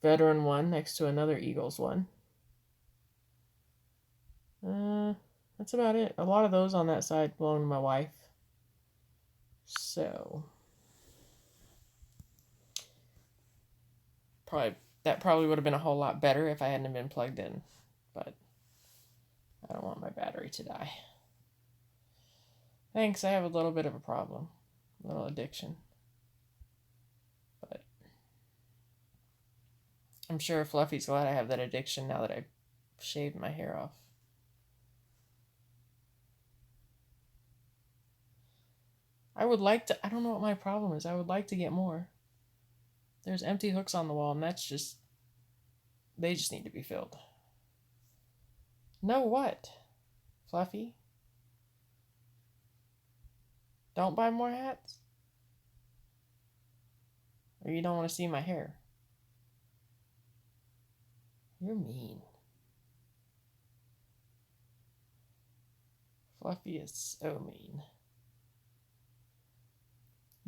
veteran one next to another Eagles one. That's about it. A lot of those on that side belong to my wife. So that probably would have been a whole lot better if I hadn't been plugged in. But I don't want my battery to die. Thanks, I have a little bit of a problem. A little addiction. But I'm sure Fluffy's glad I have that addiction now that I've shaved my hair off. I would like to, I don't know what my problem is. I would like to get more. There's empty hooks on the wall, and they just need to be filled. No what? Fluffy? Don't buy more hats? Or you don't want to see my hair? You're mean. Fluffy is so mean.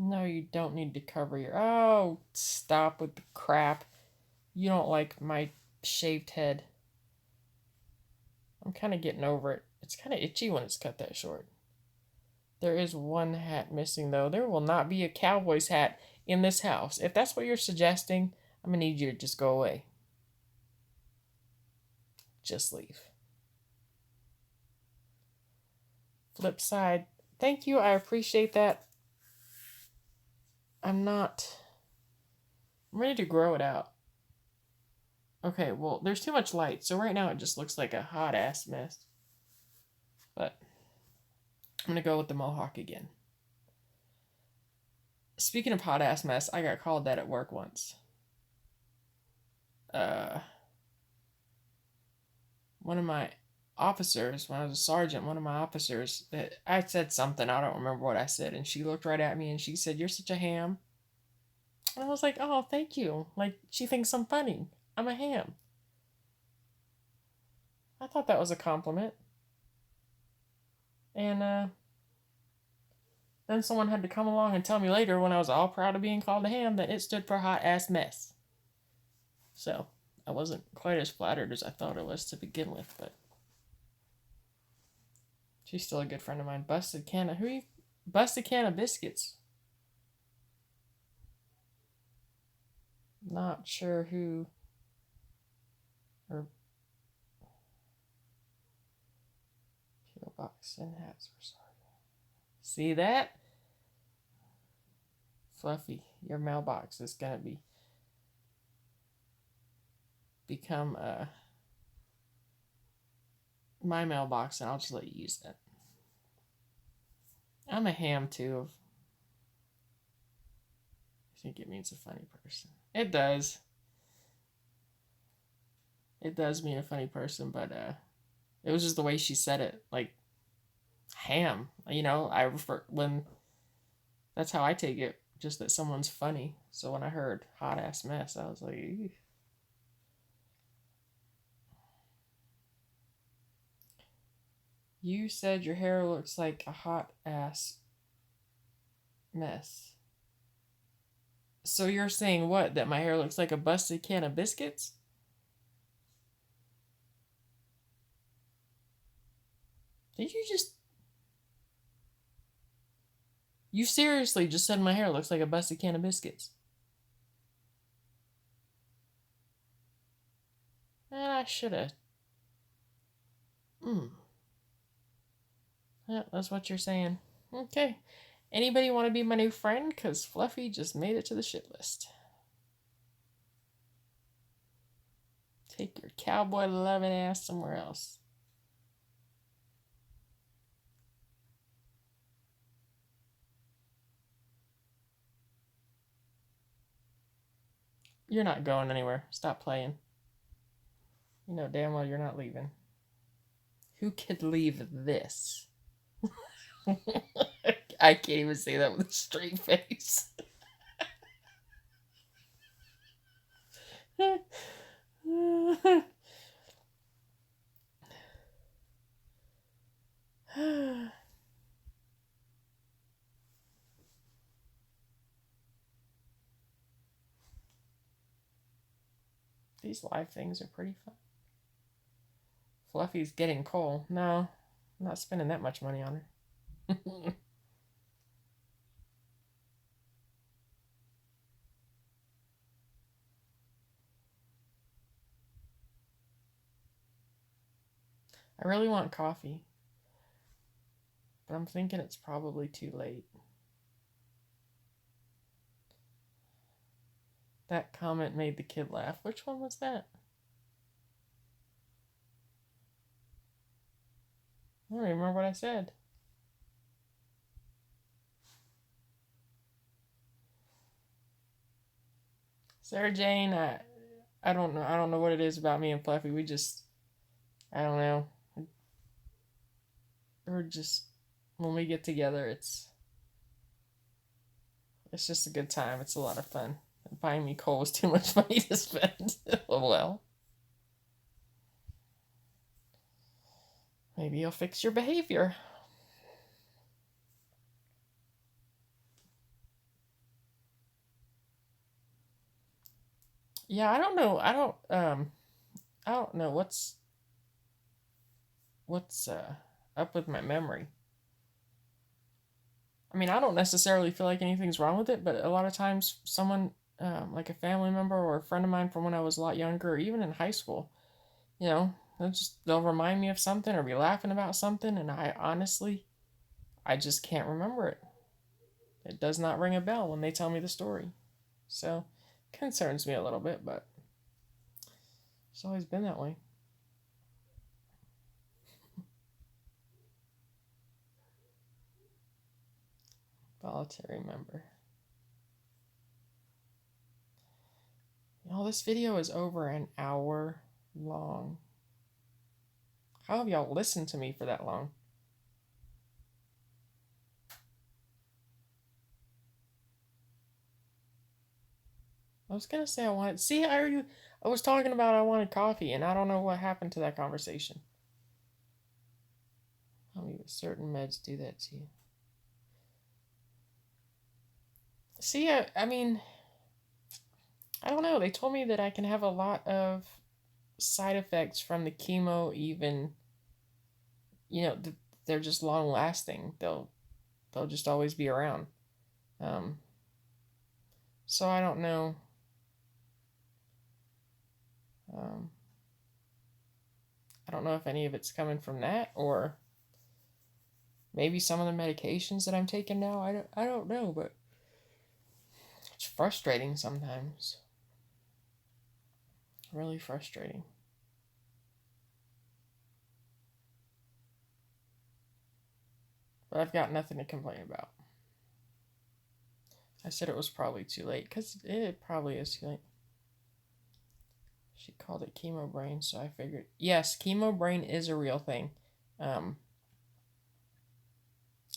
No, you don't need to cover your... Oh, stop with the crap. You don't like my shaved head. I'm kind of getting over it. It's kind of itchy when it's cut that short. There is one hat missing, though. There will not be a Cowboys hat in this house. If that's what you're suggesting, I'm going to need you to just go away. Just leave. Flip side. Thank you. I appreciate that. I'm ready to grow it out. Okay, well, there's too much light, so right now it just looks like a hot-ass mess. But I'm going to go with the mohawk again. Speaking of hot-ass mess, I got called that at work once. One of my officers, when I was a sergeant, one of my officers, I said something, I don't remember what I said, and she looked right at me and she said, "You're such a ham." And I was like, "Oh, thank you." Like, she thinks I'm funny. I'm a ham. I thought that was a compliment. And then someone had to come along and tell me later, when I was all proud of being called a ham, that it stood for hot ass mess. So I wasn't quite as flattered as I thought I was to begin with, but she's still a good friend of mine. Busted can of biscuits. Not sure who. Or PO box and hats were sorry. See that? Fluffy, your mailbox is gonna become my mailbox, and I'll just let you use that. I'm a ham too. I think it means a funny person. It does. It does mean a funny person, but it was just the way she said it, like ham. You know, I refer when that's how I take it, just that someone's funny. So when I heard hot ass mess, I was like, ew. You said your hair looks like a hot ass mess. So you're saying what? That my hair looks like a busted can of biscuits? Did you just... You seriously just said my hair looks like a busted can of biscuits? I should have. Yeah, that's what you're saying. Okay. Anybody want to be my new friend? Because Fluffy just made it to the shit list. Take your cowboy loving ass somewhere else. You're not going anywhere. Stop playing. You know damn well you're not leaving. Who could leave this? I can't even say that with a straight face. These live things are pretty fun. Fluffy's getting coal. No, I'm not spending that much money on her. I really want coffee, but I'm thinking it's probably too late. That comment made the kid laugh. Which one was that? I don't even remember what I said. Sarah Jane, I don't know. I don't know what it is about me and Fluffy. We just, I don't know. We're just, when we get together, it's just a good time. It's a lot of fun. Buying me coal is too much money to spend. Oh well. Maybe you'll fix your behavior. Yeah, I don't know. I don't know what's up with my memory. I mean, I don't necessarily feel like anything's wrong with it, but a lot of times someone, like a family member or a friend of mine from when I was a lot younger, or even in high school, they'll remind me of something or be laughing about something, and I just can't remember it. It does not ring a bell when they tell me the story. So, concerns me a little bit, but it's always been that way. Voluntary member. This video is over an hour long. How have y'all listened to me for that long? I was gonna say I wanted. See, I was talking about I wanted coffee, and I don't know what happened to that conversation. How many certain meds do that to you? See, I mean, I don't know. They told me that I can have a lot of side effects from the chemo, even, you know, they're just long lasting. They'll just always be around. Um, so I don't know. Um, I don't know if any of it's coming from that or maybe some of the medications that I'm taking now. I don't know, but it's frustrating sometimes. Really frustrating. But I've got nothing to complain about. I said it was probably too late because it probably is too late. She called it chemo brain, so I figured yes, chemo brain is a real thing. Um,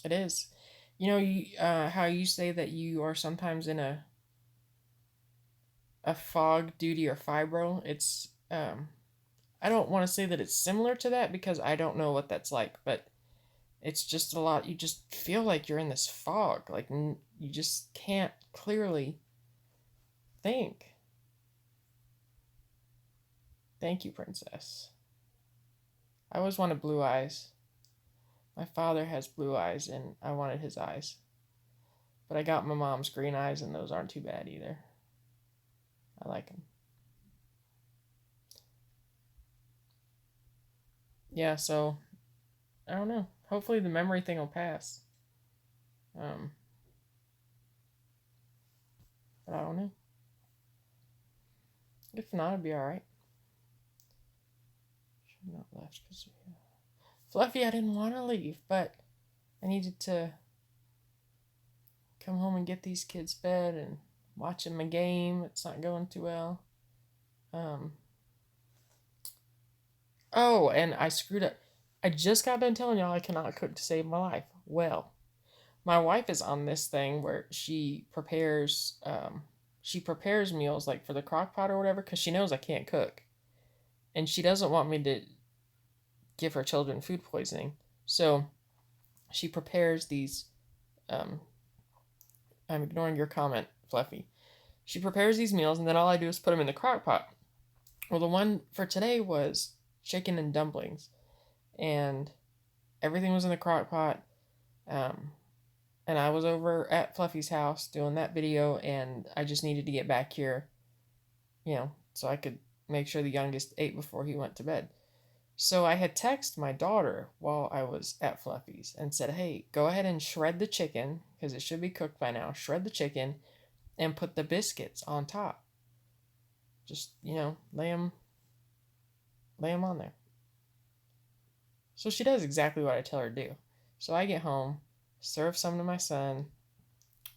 it is. How you say that you are sometimes in a fog due to your fibro. I don't want to say that it's similar to that because I don't know what that's like, but it's just a lot. You just feel like you're in this fog, like you just can't clearly think. Thank you, princess. I always wanted blue eyes. My father has blue eyes, and I wanted his eyes. But I got my mom's green eyes, and those aren't too bad either. I like them. Yeah, so I don't know. Hopefully, the memory thing will pass. Um, but I don't know. If not, it'd be all right. Should not left because Fluffy. I didn't want to leave, but I needed to come home and get these kids fed and watching my game. It's not going too well. Um. Oh, and I screwed up. I just got done telling y'all I cannot cook to save my life. Well, my wife is on this thing where she prepares meals like for the crock pot or whatever because she knows I can't cook, and she doesn't want me to give her children food poisoning. So she prepares these. Um, I'm ignoring your comment, Fluffy. She prepares these meals, and then all I do is put them in the crock pot. Well, the one for today was chicken and dumplings, and everything was in the crock pot. Um, and I was over at Fluffy's house doing that video, and I just needed to get back here, so I could make sure the youngest ate before he went to bed. So I had texted my daughter while I was at Fluffy's and said, "Hey, go ahead and shred the chicken because it should be cooked by now. Shred the chicken and put the biscuits on top. Just lay them on there." So she does exactly what I tell her to do. So I get home, serve some to my son,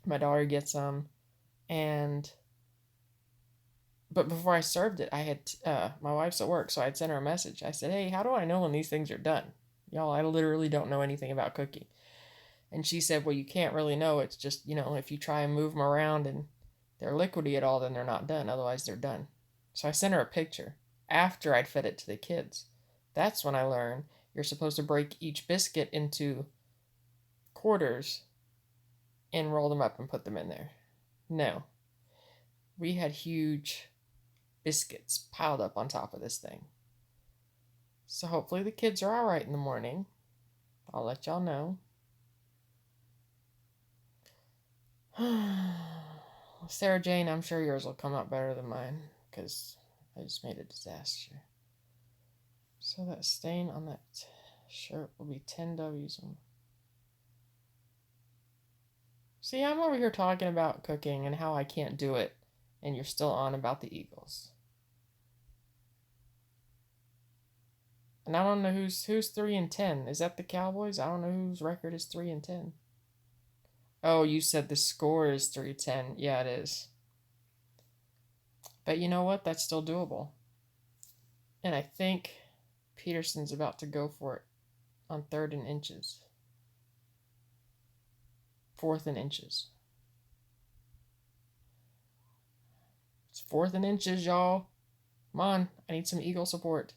my daughter gets some, and but before I served it, I had my wife's at work, so I'd sent her a message. I said, "Hey, how do I know when these things are done? Y'all, I literally don't know anything about cooking." And she said, "Well, you can't really know. It's just, if you try and move them around and they're liquidy at all, then they're not done. Otherwise, they're done." So I sent her a picture after I'd fed it to the kids. That's when I learned you're supposed to break each biscuit into quarters and roll them up and put them in there. No. We had huge biscuits piled up on top of this thing. So hopefully the kids are all right in the morning. I'll let y'all know. Sarah Jane, I'm sure yours will come out better than mine because I just made a disaster. So that stain on that shirt will be 10 W's. See, I'm over here talking about cooking and how I can't do it, and you're still on about the Eagles. And I don't know who's 3-10. Is that the Cowboys? I don't know whose record is 3-10. Oh, you said the score is 3-10. Yeah, it is. But you know what? That's still doable. And I think Peterson's about to go for it on 3rd and inches. 4th and inches. It's 4th and inches, y'all. Come on. I need some Eagle support.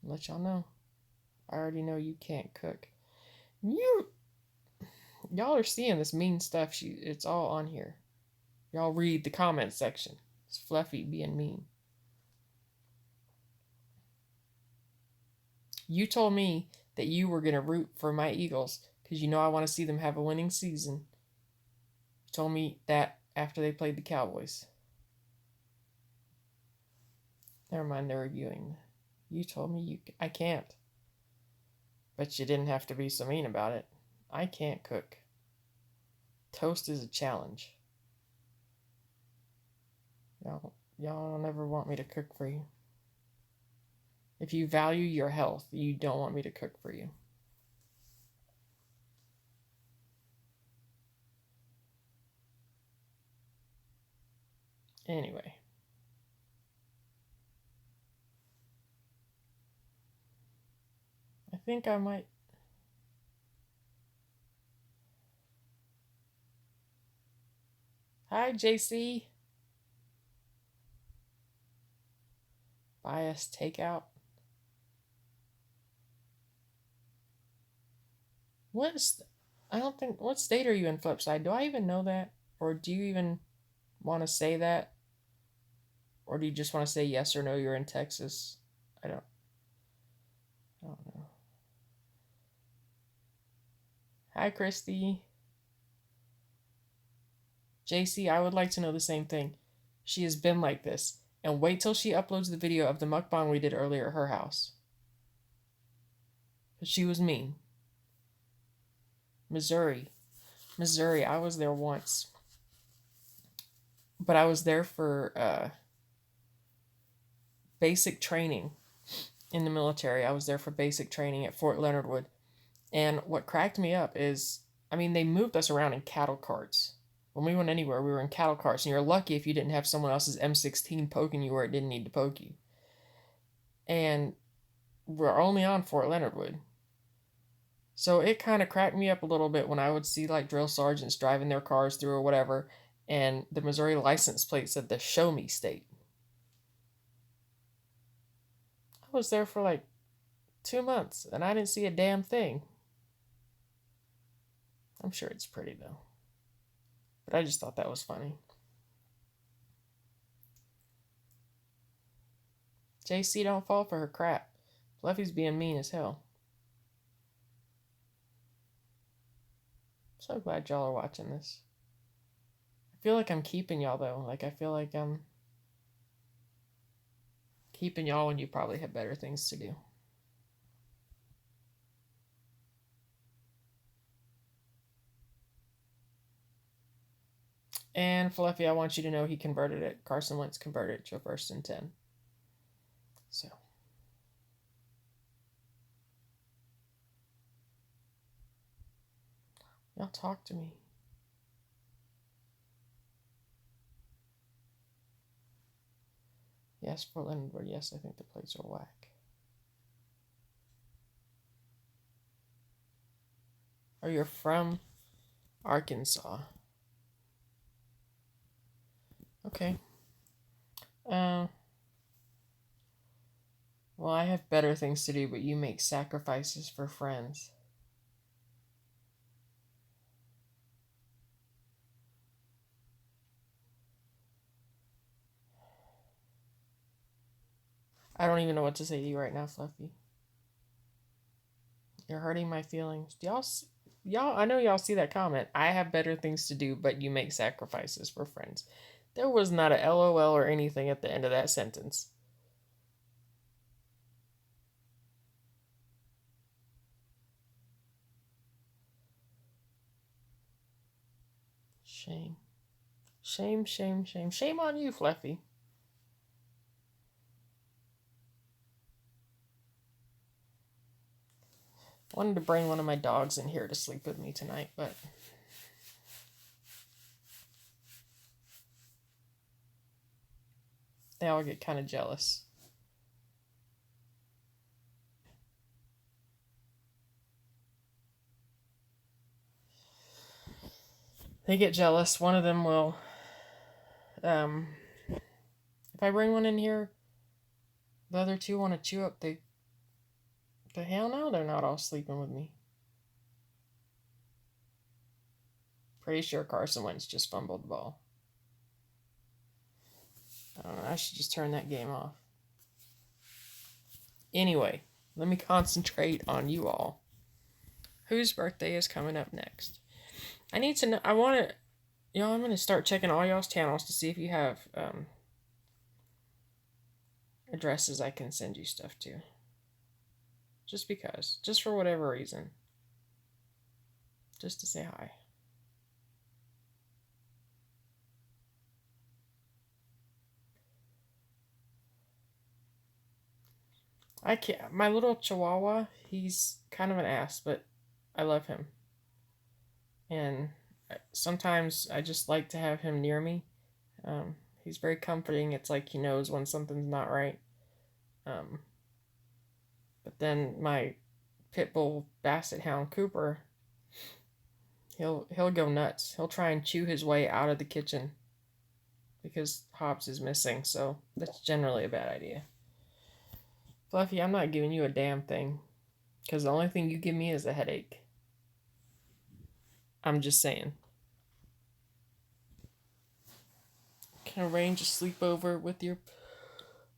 I'll let y'all know. I already know you can't cook. Y'all are seeing this mean stuff. It's all on here. Y'all read the comment section. It's Fluffy being mean. You told me that you were going to root for my Eagles because you know I want to see them have a winning season. You told me that after they played the Cowboys. Never mind, they're reviewing. You told me I can't. But you didn't have to be so mean about it. I can't cook. Toast is a challenge. Y'all don't ever want me to cook for you. If you value your health, you don't want me to cook for you. Anyway. I think I might. Hi, JC. Bias takeout. What state are you in, Flipside? Do I even know that? Or do you even want to say that? Or do you just want to say yes or no, you're in Texas? I don't know. Hi, Christy. JC, I would like to know the same thing. She has been like this. And wait till she uploads the video of the mukbang we did earlier at her house. But she was mean. Missouri, I was there once. But I was there for basic training in the military. I was there for basic training at Fort Leonard Wood. And what cracked me up is, they moved us around in cattle carts. When we went anywhere, we were in cattle carts. And you're lucky if you didn't have someone else's M16 poking you where it didn't need to poke you. And we're only on Fort Leonard Wood. So it kind of cracked me up a little bit when I would see like drill sergeants driving their cars through or whatever, and the Missouri license plate said the Show Me State. I was there for like 2 months, and I didn't see a damn thing. I'm sure it's pretty, though. But I just thought that was funny. JC, don't fall for her crap. Fluffy's being mean as hell. So glad y'all are watching this. I feel like I'm keeping y'all, though. Like, I feel like I'm keeping y'all when you probably have better things to do. And Fluffy, I want you to know he converted it. Carson Wentz converted it to a 1st and 10. So. Y'all talk to me. Yes, for Leonard Wood. Yes, I think the plates are whack. Or you're from Arkansas. Okay. Well, I have better things to do, but you make sacrifices for friends. I don't even know what to say to you right now, Fluffy. You're hurting my feelings. Y'all, I know y'all see that comment. I have better things to do, but you make sacrifices for friends. There was not a LOL or anything at the end of that sentence. Shame. Shame, shame, shame. Shame on you, Fluffy. Wanted to bring one of my dogs in here to sleep with me tonight, but they all get kind of jealous. They get jealous. One of them will, if I bring one in here, the other two want to chew up the hell no, they're not all sleeping with me. Pretty sure Carson Wentz just fumbled the ball. I don't know, I should just turn that game off. Anyway, let me concentrate on you all. Whose birthday is coming up next? I need to know. I want to, I'm going to start checking all y'all's channels to see if you have addresses I can send you stuff to. Just because. Just for whatever reason. Just to say hi. I can't. My little chihuahua, he's kind of an ass, but I love him. And sometimes I just like to have him near me. He's very comforting. It's like he knows when something's not right. But then my pit bull basset hound Cooper, he'll go nuts. He'll try and chew his way out of the kitchen because Hobbs is missing. So that's generally a bad idea. Fluffy, I'm not giving you a damn thing because the only thing you give me is a headache. I'm just saying. Can arrange a sleepover with your...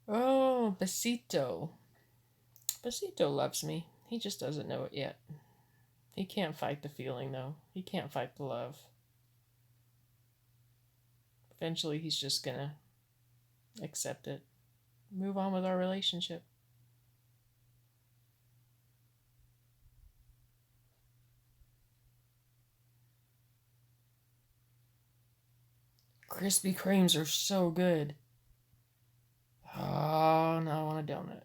Oh, Besito. Besito loves me. He just doesn't know it yet. He can't fight the feeling, though. He can't fight the love. Eventually, he's just gonna accept it. Move on with our relationship. Krispy Kremes are so good. Oh, now I want a donut.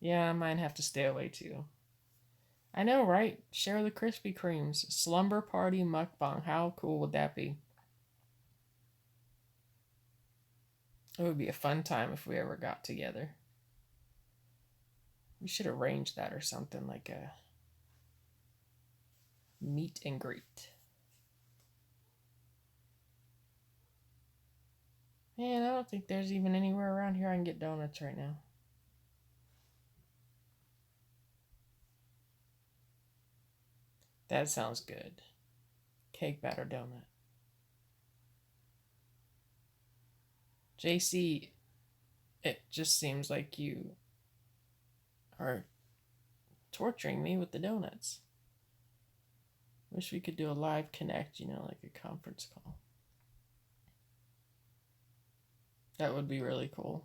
Yeah, I might have to stay away too. I know, right? Share the Krispy Kremes. Slumber party mukbang. How cool would that be? It would be a fun time if we ever got together. We should arrange that or something, like a meet and greet. Man, I don't think there's even anywhere around here I can get donuts right now. That sounds good. Cake batter donut. JC, it just seems like you are torturing me with the donuts. Wish we could do a live connect, like a conference call. That would be really cool.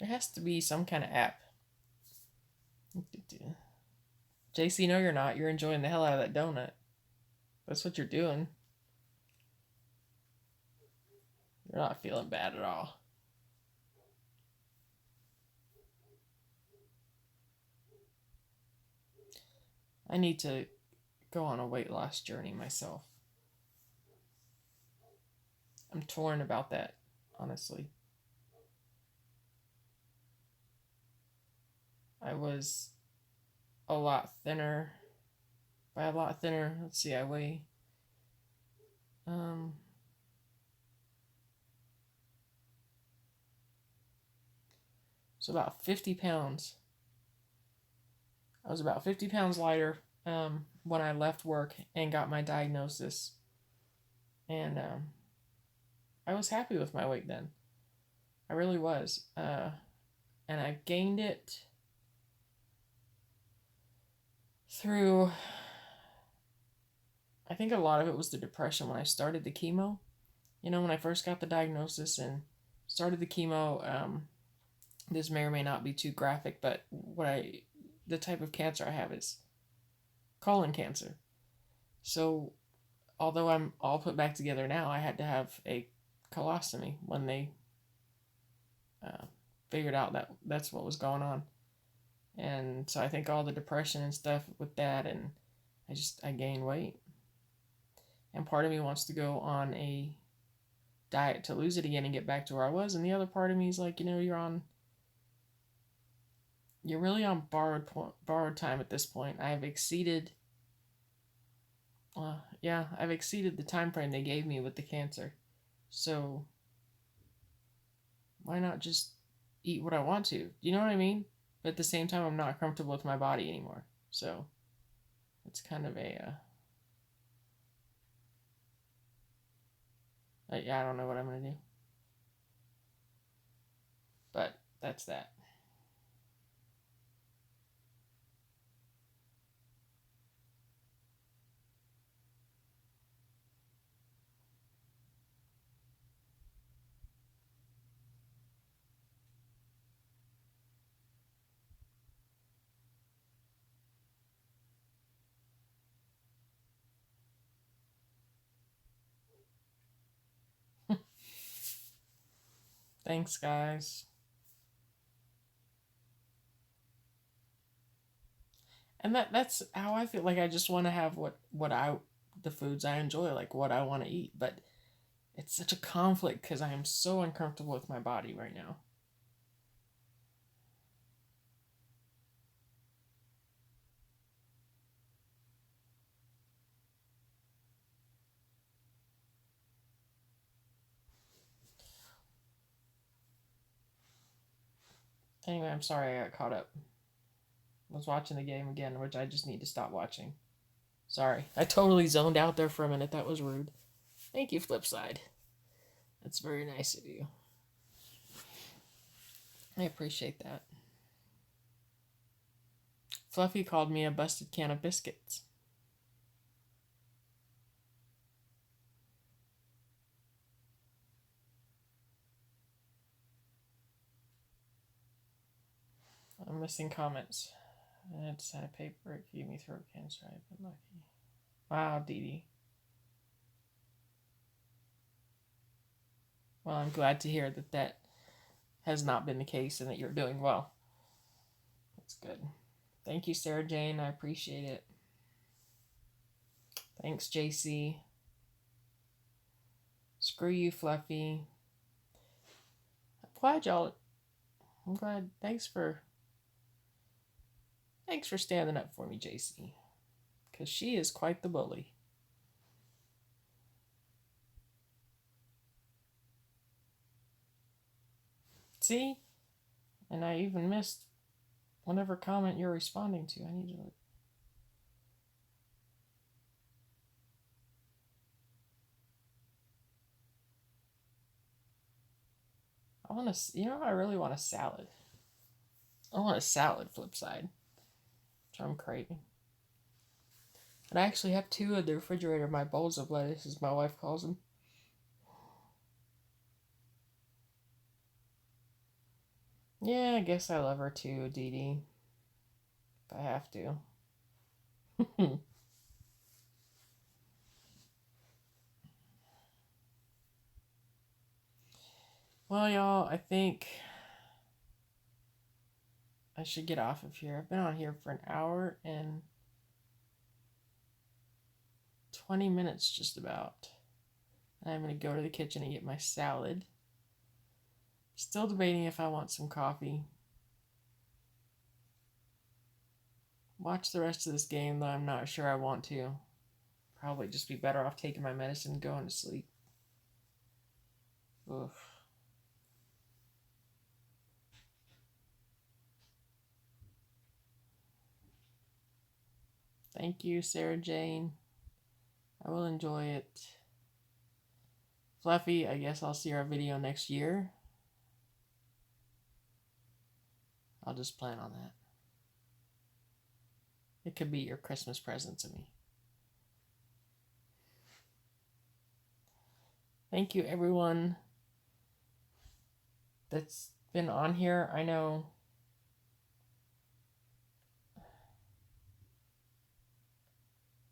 There has to be some kind of app. JC, no, you're not. You're enjoying the hell out of that donut. That's what you're doing. You're not feeling bad at all. I need to go on a weight loss journey myself. I'm torn about that, honestly. I was a lot thinner. By a lot thinner, let's see, I weigh so about 50 pounds. I was about 50 pounds lighter when I left work and got my diagnosis. And I was happy with my weight then. I really was. And I gained it through, I think a lot of it was the depression when I started the chemo. When I first got the diagnosis and started the chemo, this may or may not be too graphic, but the type of cancer I have is colon cancer. So, although I'm all put back together now, I had to have a colostomy when they figured out that that's what was going on. And so I think all the depression and stuff with that, and I gained weight. And part of me wants to go on a diet to lose it again and get back to where I was, and the other part of me is like, you're really on borrowed time at this point. I've exceeded the time frame they gave me with the cancer. So why not just eat what I want to? You know what I mean? But at the same time, I'm not comfortable with my body anymore. So it's kind of I don't know what I'm going to do. But that's that. Thanks, guys. And that's how I feel. Like I just want to have the foods I enjoy, like what I want to eat. But it's such a conflict because I am so uncomfortable with my body right now. Anyway, I'm sorry I got caught up. I was watching the game again, which I just need to stop watching. Sorry, I totally zoned out there for a minute. That was rude. Thank you, Flipside. That's very nice of you. I appreciate that. Fluffy called me a busted can of biscuits. I'm missing comments. I had to sign a paper. It gave me throat cancer. I've been lucky. Wow, Dee Dee. Well, I'm glad to hear that has not been the case and that you're doing well. That's good. Thank you, Sarah Jane. I appreciate it. Thanks, JC. Screw you, Fluffy. I'm glad. Thanks for standing up for me, JC. Because she is quite the bully. See? And I even missed whatever comment you're responding to. I need to look. I really want a salad. I want a salad, Flipside. Which I'm craving. And I actually have 2 in the refrigerator, my bowls of lettuce, as my wife calls them. Yeah, I guess I love her too, Dee Dee. If I have to. Well, y'all, I think I should get off of here. I've been on here for an hour and 20 minutes just about. And I'm going to go to the kitchen and get my salad. Still debating if I want some coffee. Watch the rest of this game, though I'm not sure I want to. Probably just be better off taking my medicine and going to sleep. Oof. Thank you, Sarah Jane. I will enjoy it. Fluffy, I guess I'll see our video next year. I'll just plan on that. It could be your Christmas present to me. Thank you, everyone that's been on here. I know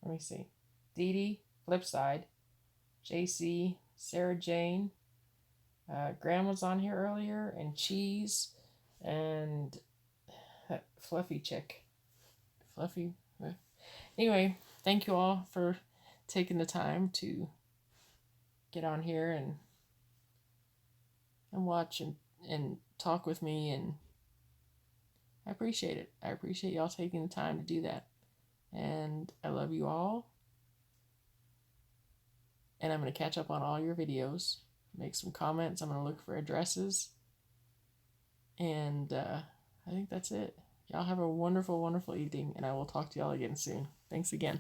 let me see. Dee Dee, Flipside, JC, Sarah Jane, Graham was on here earlier, and Cheese, and that Fluffy chick. Fluffy. Anyway, thank you all for taking the time to get on here and watch and talk with me, and I appreciate it. I appreciate y'all taking the time to do that. And I love you all. And I'm going to catch up on all your videos, make some comments. I'm going to look for addresses. And I think that's it. Y'all have a wonderful, wonderful evening, and I will talk to y'all again soon. Thanks again.